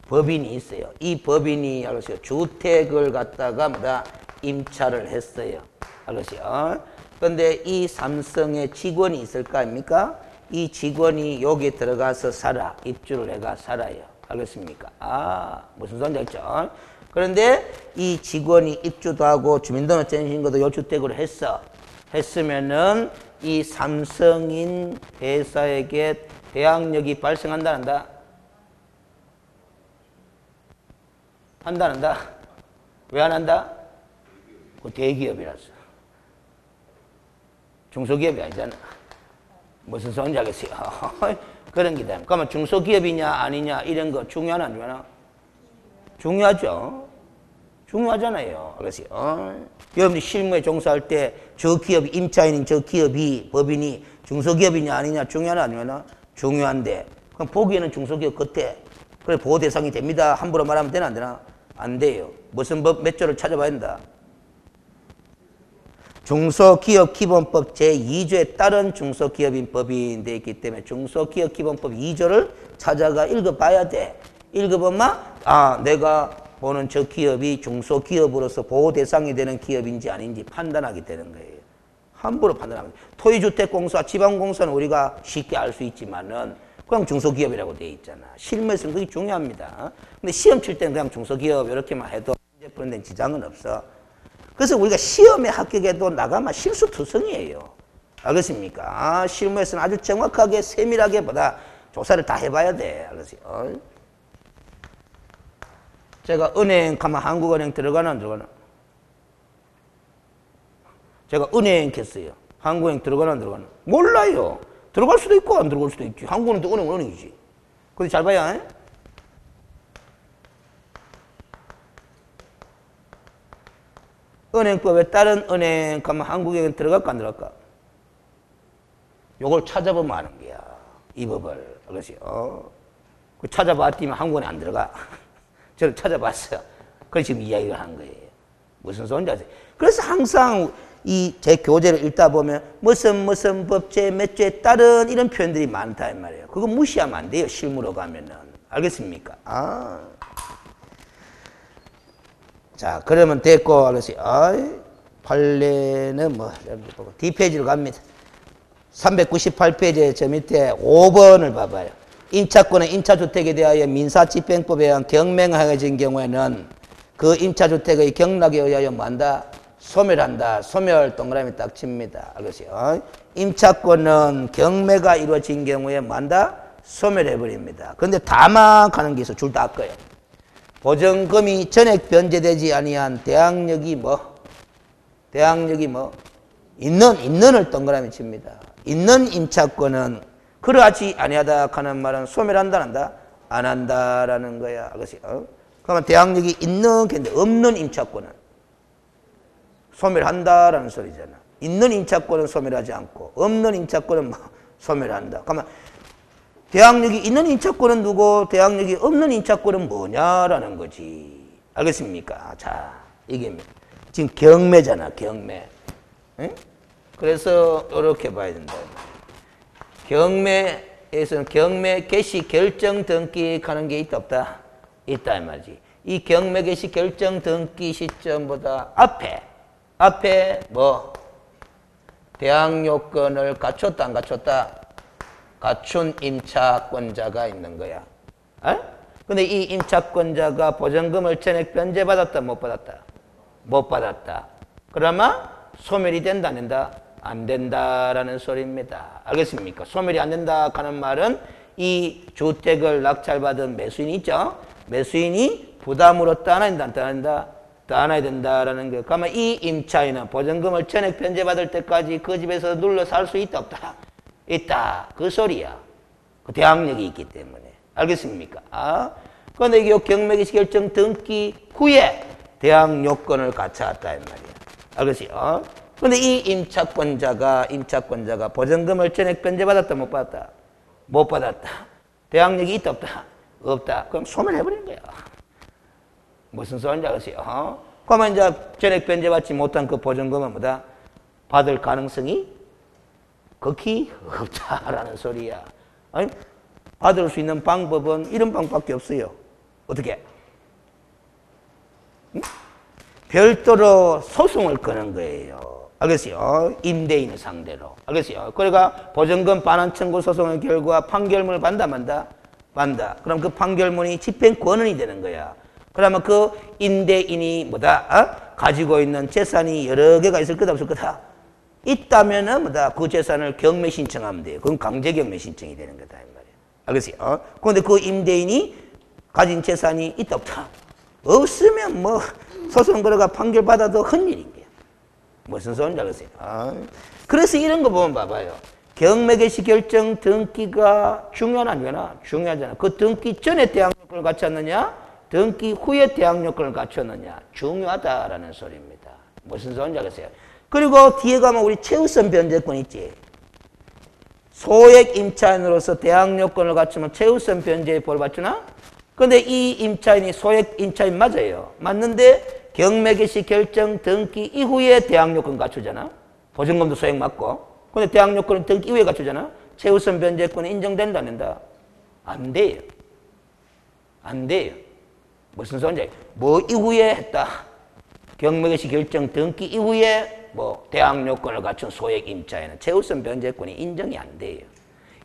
법인이 있어요. 이 법인이 알았어요. 주택을 갖다가 뭐다 임차를 했어요. 알았어요. 그런데 이 삼성의 직원이 있을 거 아닙니까? 이 직원이 여기 들어가서 살아. 입주를 해가 살아요. 알겠습니까? 무슨 소리인지 알죠? 그런데 이 직원이 입주도 하고 주민등록증 신고도 요 주택으로 했으면은 이 삼성인 회사에게 대항력이 발생한다 한다? 한다 한다? 왜 안 한다? 그 대기업이라서. 중소기업이 아니잖아. 무슨 소리인지 알겠어요? 그런 게 되면. 그러면 중소기업이냐 아니냐 이런 거 중요하나 안 중요하나? 중요하죠. 중요하잖아요. 알겠어요? 여러분들이 실무에 종사할 때 저 기업이 임차인인 저 기업이 법인이 중소기업이냐 아니냐 중요하나 안 중요하나? 중요한데 그럼 보기에는 중소기업 같아. 그래 보호 대상이 됩니다. 함부로 말하면 되나 안 되나? 안 돼요. 무슨 법 몇 조를 찾아봐야 된다. 중소기업 기본법 제2조에 따른 중소기업인 법인 돼 있기 때문에 중소기업 기본법 2조를 찾아가 읽어봐야 돼. 읽어보면 내가 보는 저 기업이 중소기업으로서 보호 대상이 되는 기업인지 아닌지 판단하게 되는 거예요. 함부로 판단하면 토지주택공사, 지방공사는 우리가 쉽게 알 수 있지만은 그냥 중소기업이라고 돼 있잖아. 실무에서는 그게 중요합니다. 근데 시험 칠 때는 그냥 중소기업 이렇게만 해도 문제 푸는 데는 지장은 없어. 그래서 우리가 시험에 합격해도 나가면 실수투성이에요. 알겠습니까? 실무에서는 아주 정확하게 세밀하게 보다 조사를 다 해봐야 돼. 알겠어요? 제가 은행 가면 한국은행 들어가나 안 들어가나? 제가 은행 했어요. 한국은행 들어가나 안 들어가나? 몰라요. 들어갈 수도 있고 안 들어갈 수도 있지. 한국은행도 은행은 은행이지. 근데 잘 봐야 해. 은행법에 따른 은행 가면 한국은행 들어갈까 안 들어갈까? 요걸 찾아보면 아는 거야. 이 법을. 알겠어요? 찾아봤더니 한국은행 안 들어가. 저를 찾아봤어요. 그래서 지금 이야기를 한 거예요. 무슨 소리인지 아세요? 그래서 항상 이 제 교재를 읽다 보면 무슨 법제 몇 조에 따른 이런 표현들이 많다 이 말이에요. 그거 무시하면 안 돼요. 실무로 가면은. 알겠습니까? 자, 그러면 됐고, 알았어요. 판례는 뭐, D페이지로 갑니다. 398페이지에 저 밑에 5번을 봐봐요. 임차권은 임차주택에 대하여 민사집행법에 의한 경맹하여진 경우에는 그 임차주택의 경락에 의하여 뭐한다? 소멸한다. 소멸 동그라미 딱 칩니다. 알겠어요? 임차권은 경매가 이루어진 경우에 뭐한다? 소멸해버립니다. 그런데 다만 가는 게 있어. 줄 다 꺼요. 보증금이 전액 변제되지 아니한 대항력이 뭐? 대항력이 뭐? 있는을 동그라미 칩니다. 있는 임차권은 그러하지 아니하다 하는 말은 소멸한다 안 한다? 안 한다라는 거야. 그것이 그러면 대항력이 있는 게 없는 임차권은 소멸한다라는 소리잖아. 있는 임차권은 소멸하지 않고 없는 임차권은 뭐 소멸한다. 그러면 대항력이 있는 임차권은 누구? 대항력이 없는 임차권은 뭐냐라는 거지. 알겠습니까? 자, 이게 지금 경매잖아, 경매. 응? 그래서 이렇게 봐야 된다. 경매에서는 경매 개시 결정 등기 가는 게 있다 없다? 있다 이 말이지. 이 경매 개시 결정 등기 시점보다 앞에 뭐 대항 요건을 갖췄다 안 갖췄다? 갖춘 임차권자가 있는 거야. 근데 이 임차권자가 보증금을 전액 변제받았다 못 받았다? 못 받았다. 그러면 소멸이 된다 안 된다? 안 된다라는 소리입니다. 알겠습니까? 소멸이 안 된다 하는 말은 이 주택을 낙찰받은 매수인이 있죠? 매수인이 부담으로 떠나야 된다 안 떠나야 된다? 떠나야 된다라는 거예요. 그러면 이 임차인은 보증금을 전액 변제받을 때까지 그 집에서 눌러 살 수 있다 없다? 있다. 그 소리야. 그 대항력이 있기 때문에. 알겠습니까? 그런데 이게 경매개시 결정 등기 후에 대항 요건을 갖춰왔다 이 말이야. 알겠어요? 그런데 이 임차권자가 보증금을 전액 변제받았다 못 받았다? 못 받았다. 대항력이 있다 없다? 없다. 그럼 소멸해버린 거야. 무슨 소리인지 알겠어요? 그러면 이제 전액 변제받지 못한 그 보증금은 뭐다? 받을 가능성이 극히 없다라는 소리야. 아니, 받을 수 있는 방법은 이런 방법밖에 없어요. 어떻게? 응? 별도로 소송을 거는 거예요. 알겠어요? 임대인 상대로. 알겠어요? 그러니까 보증금 반환 청구 소송의 결과 판결문을 받는다 만다? 받는다. 그럼 그 판결문이 집행권원이 되는 거야. 그러면 그 임대인이 뭐다? 가지고 있는 재산이 여러 개가 있을 거다 없을 거다? 있다면은 뭐다? 그 재산을 경매 신청하면 돼요. 그건 강제 경매 신청이 되는 거다 이 말이야. 알겠어요? 그런데 그 임대인이 가진 재산이 있다 없다? 없으면 뭐 소송 걸어가 판결 받아도 헛일인 거야. 무슨 소리인지 알겠어요? 그래서 이런 거 보면 봐봐요. 경매 개시 결정 등기가 중요하나 안 중요하나? 중요하잖아. 그 등기 전에 대항 요건을 갖췄느냐? 등기 후에 대항 요건을 갖췄느냐? 중요하다라는 소리입니다. 무슨 소리인지 알겠어요? 그리고 뒤에 가면 우리 최우선 변제권 있지. 소액 임차인으로서 대항 요건을 갖추면 최우선 변제의 보호를 받주나? 근데 이 임차인이 소액 임차인 맞아요. 맞는데 경매 개시 결정 등기 이후에 대항 요건 갖추잖아. 보증금도 소액 맞고. 근데 대항 요건은 등기 이후에 갖추잖아. 최우선 변제권이 인정된다 안 된다? 안 돼요. 안 돼요. 무슨 소리인지? 뭐 이후에 했다. 경매 개시 결정 등기 이후에 뭐 대항 요건을 갖춘 소액 임차인은 최우선 변제권이 인정이 안 돼요.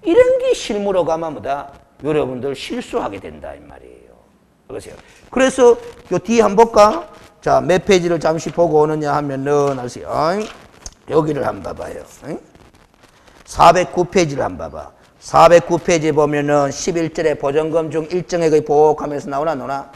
이런 게 실무로 가면 뭐다? 여러분들 실수하게 된다 이 말이에요. 그러세요. 그래서 요 뒤에 한번 볼까? 자, 몇 페이지를 잠시 보고 오느냐 하면은 아세요. 여기를 한번 봐봐요. 409페이지를 한번 봐봐. 409페이지 보면은 11절에 보증금 중 일정액의 보호하면서 나오나 노나?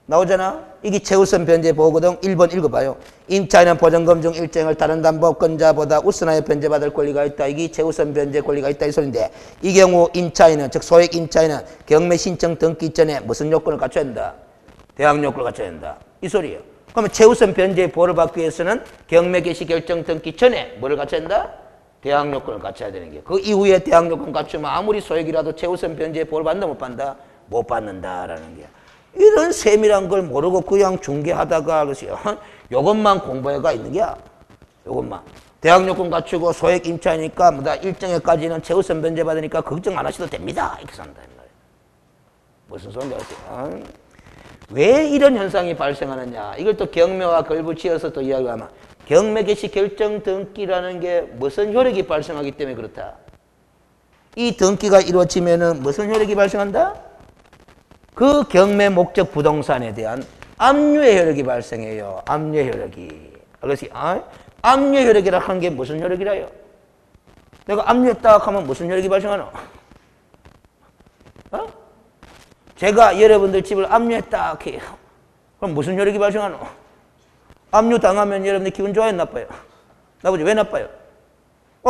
나오잖아? 이게 최우선 변제 보호거든. 1번 읽어봐요. 임차인은 보증금 중 일정을 다른 담보권자보다 우선하여 변제받을 권리가 있다. 이게 최우선 변제 권리가 있다 이 소리인데 이 경우 임차인은 즉 소액 임차인은 경매 신청 등기 전에 무슨 요건을 갖춰야 된다? 대항 요건을 갖춰야 된다. 이 소리예요. 그러면 최우선 변제의 보호를 받기 위해서는 경매 개시 결정 등기 전에 뭐를 갖춰야 된다? 대항 요건을 갖춰야 되는 게. 그 이후에 대항 요건 갖추면 아무리 소액이라도 최우선 변제의 보호를 받는다 못 받는다? 못 받는다라는 게. 이런 세밀한 걸 모르고 그냥 중개하다가 그래서 요것만 공부해가 있는 게야. 요것만. 대항 요건 갖추고 소액 임차이니까 뭐다 일정에까지는 최우선 변제 받으니까 걱정 안 하셔도 됩니다. 이렇게 산다. 무슨 소리인지 아세요? 왜 이런 현상이 발생하느냐? 이걸 또 경매와 걸붙이어서 또 이야기하면 경매 개시 결정 등기라는 게 무슨 효력이 발생하기 때문에 그렇다. 이 등기가 이루어지면은 무슨 효력이 발생한다? 그 경매 목적 부동산에 대한 압류의 효력이 발생해요. 압류의 효력이. 알겠어요? 압류의 효력이라 하는 게 무슨 효력이라요? 내가 압류했다 하면 무슨 효력이 발생하노? 제가 여러분들 집을 압류했다 해요. 그럼 무슨 효력이 발생하노? 압류 당하면 여러분들 기분 좋아요, 나빠요? 나쁘지? 왜 나빠요?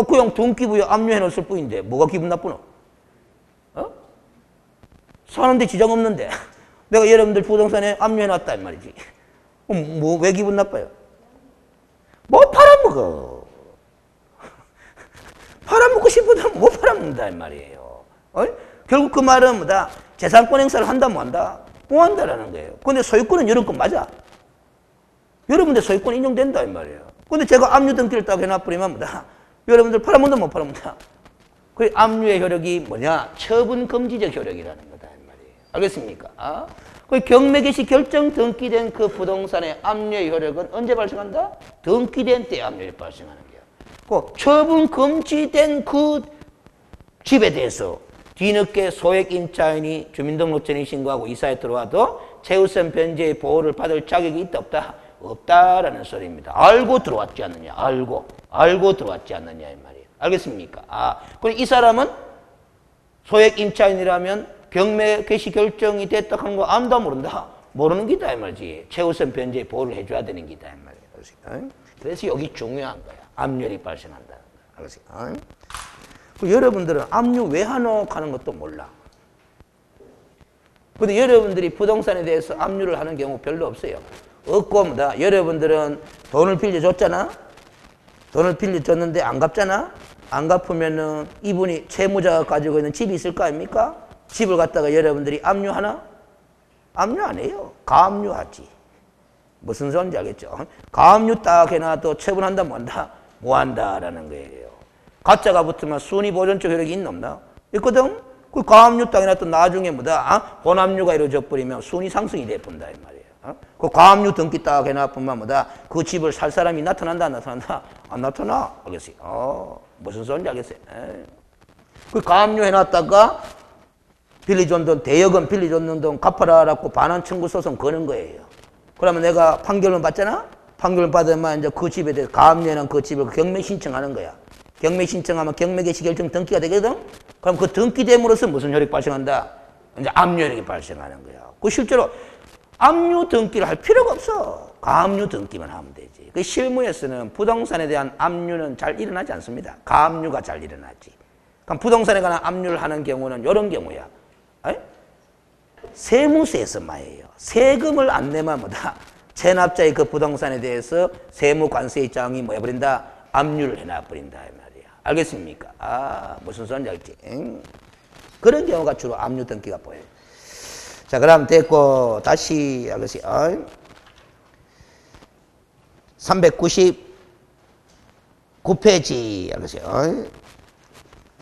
그냥 등기부에 압류해 놓았을 뿐인데 뭐가 기분 나쁘노? 사는데 지장 없는데 내가 여러분들 부동산에 압류해 놨다 이 말이지. 왜 기분 나빠요? 못 팔아먹어. 팔아먹고 싶어도 못 팔아먹는다 이 말이에요. 결국 그 말은 뭐다? 재산권 행사를 한다 뭐 한다? 뭐 한다라는 거예요. 근데 소유권은 여러분 건 맞아. 여러분들 소유권 인정된다 이 말이에요. 근데 제가 압류 등기를 딱 해놔버리면 뭐다? 여러분들 팔아먹는다 못 팔아먹는다? 그 압류의 효력이 뭐냐? 처분 금지적 효력이라는 거다 이 말이에요. 알겠습니까? 그 경매 개시 결정 등기된 그 부동산의 압류의 효력은 언제 발생한다? 등기된 때 압류가 발생하는 거예요. 그 처분 금지된 그 집에 대해서 뒤늦게 소액 임차인이 주민등록증을 신고하고 이사에 들어와도 최우선 변제의 보호를 받을 자격이 있다 없다? 없다라는 소리입니다. 알고 들어왔지 않느냐? 알고 들어왔지 않느냐 이 말이에요. 알겠습니까? 그럼 이 사람은 소액 임차인이라면 경매 개시 결정이 됐다 하는 거 안다 모른다? 모르는 기다 이 말이지. 최우선 변제의 보호를 해줘야 되는 기다 이 말이에요. 그래서 여기 중요한 거야. 압류율이 발생한다는 거야. 알겠어요? 여러분들은 압류 왜 하노? 하는 것도 몰라. 근데 여러분들이 부동산에 대해서 압류를 하는 경우 별로 없어요. 없고 뭐다? 여러분들은 돈을 빌려줬잖아? 돈을 빌려줬는데 안 갚잖아? 안 갚으면은 이분이 채무자가 가지고 있는 집이 있을 거 아닙니까? 집을 갖다가 여러분들이 압류하나? 압류 안 해요. 가압류하지. 무슨 소리인지 알겠죠? 가압류 딱 해놔도 처분한다 뭐 한다? 뭐 한다라는 거예요. 가짜가 붙으면 순위보존적 효력이 있나 없나? 있거든? 그 가압류 딱 해놔도 나중에 뭐다? 본압류가 이루어져 버리면 순위 상승이 돼본다 이 말이에요. 그 가압류 등기 딱 해놔보면 뭐다? 그 집을 살 사람이 나타난다 안 나타난다? 안 나타나. 알겠어요? 무슨 소리인지 알겠어요? 그 가압류 해놨다가 빌려준 돈, 대여금 빌려줬는 돈 갚아라라고 반환 청구 소송 거는 거예요. 그러면 내가 판결을 받잖아? 판결을 받으면 이제 그 집에 대해서 가압류는 그 집을 경매 신청하는 거야. 경매 신청하면 경매 개시 결정 등기가 되거든? 그럼 그 등기됨으로써 무슨 효력이 발생한다? 이제 압류 효력이 발생하는 거야. 그 실제로 압류 등기를 할 필요가 없어. 가압류 등기만 하면 되지. 그 실무에서는 부동산에 대한 압류는 잘 일어나지 않습니다. 가압류가 잘 일어나지. 그럼 부동산에 관한 압류를 하는 경우는 이런 경우야. 세무서에서만이에요. 세금을 안 내면 뭐다? 체납자의 그 부동산에 대해서 세무관세청이 뭐 해버린다? 압류를 해놔버린다 이 말이야. 알겠습니까? 무슨 소리인지 알지? 그런 경우가 주로 압류 등기가 보여요. 자, 그럼 됐고 다시 알겠어요? 399페이지 알겠어요?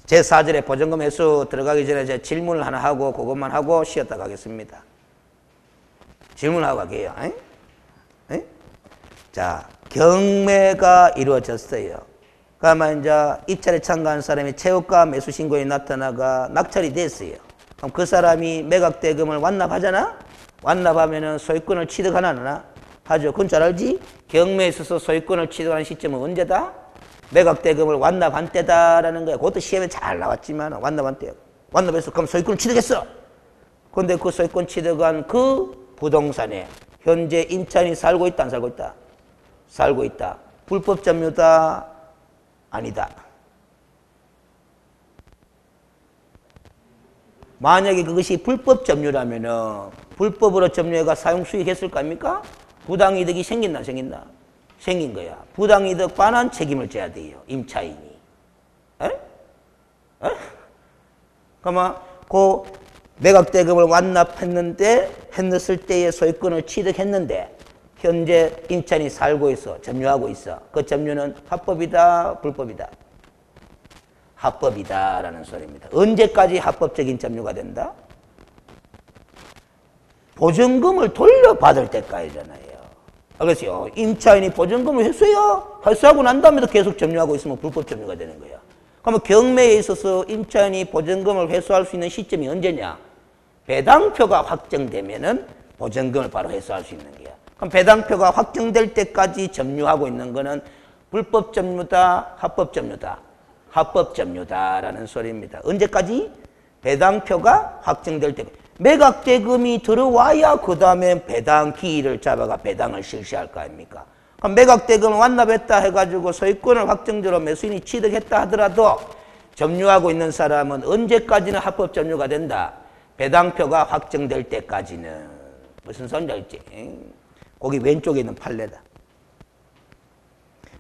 제4절에 보증금 회수 들어가기 전에 제 질문을 하나 하고 그것만 하고 쉬었다 가겠습니다. 질문하고 갈게요. 자, 경매가 이루어졌어요. 그러면 이제 입찰에 참가한 사람이 채무가 매수 신고에 나타나가 낙찰이 됐어요. 그럼 그 사람이 매각 대금을 완납하잖아? 완납하면은 소유권을 취득하나 안 하나? 하죠. 그건 잘 알지? 경매에 있어서 소유권을 취득하는 시점은 언제다? 매각 대금을 완납한 때다라는 거야. 그것도 시험에 잘 나왔지만 완납한 때. 완납해서 그럼 소유권을 취득했어. 그런데 그 소유권 취득한 그 부동산에 현재 임차인이 살고 있다 안 살고 있다? 살고 있다. 불법 점유다? 아니다. 만약에 그것이 불법 점유라면은 불법으로 점유해가 사용 수익했을 거 아닙니까? 부당이득이 생긴다 안 생긴다? 생긴 거야. 부당이득 반환 책임을 져야 돼요. 임차인이. 그러면 그 매각대금을 했을 때의 소유권을 취득했는데 현재 임차인이 살고 있어. 점유하고 있어. 그 점유는 합법이다? 불법이다? 합법이다라는 소리입니다. 언제까지 합법적인 점유가 된다? 보증금을 돌려받을 때까지잖아요. 알겠어요? 임차인이 보증금을 회수하고 난 다음에도 계속 점유하고 있으면 불법 점유가 되는 거야. 그러면 경매에 있어서 임차인이 보증금을 회수할 수 있는 시점이 언제냐? 배당표가 확정되면은 보증금을 바로 회수할 수 있는 거야. 그럼 배당표가 확정될 때까지 점유하고 있는 거는 불법 점유다, 합법 점유다? 합법 점유다라는 소리입니다. 언제까지? 배당표가 확정될 때. 매각대금이 들어와야 그 다음에 배당 기일을 잡아가 배당을 실시할 거 아닙니까? 그럼 매각대금을 완납했다 해가지고 소유권을 확정적으로 매수인이 취득했다 하더라도 점유하고 있는 사람은 언제까지는 합법 점유가 된다? 배당표가 확정될 때까지는. 무슨 소리인지 알지? 거기 왼쪽에 있는 판례다.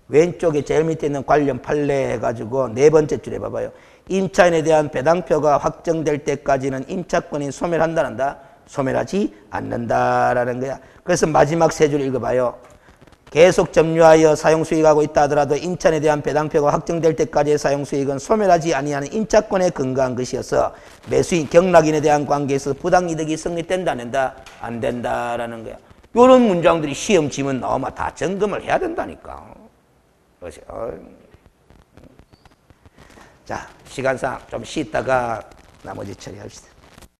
왼쪽에 제일 밑에 있는 관련 판례 해가지고 네 번째 줄에 봐봐요. 임차인에 대한 배당표가 확정될 때까지는 임차권이 소멸한다는다. 소멸하지 않는다라는 거야. 그래서 마지막 세 줄 읽어봐요. 계속 점유하여 사용수익하고 있다 하더라도 임차인에 대한 배당표가 확정될 때까지의 사용수익은 소멸하지 아니하는 임차권에 근거한 것이어서 매수인, 경락인에 대한 관계에서 부당이득이 성립된다는다. 안 된다라는 거야. 이런 문장들이 시험 지문 나오면 다 점검을 해야 된다니까. 그렇지. 자, 시간상 좀 쉬다가 나머지 처리합시다.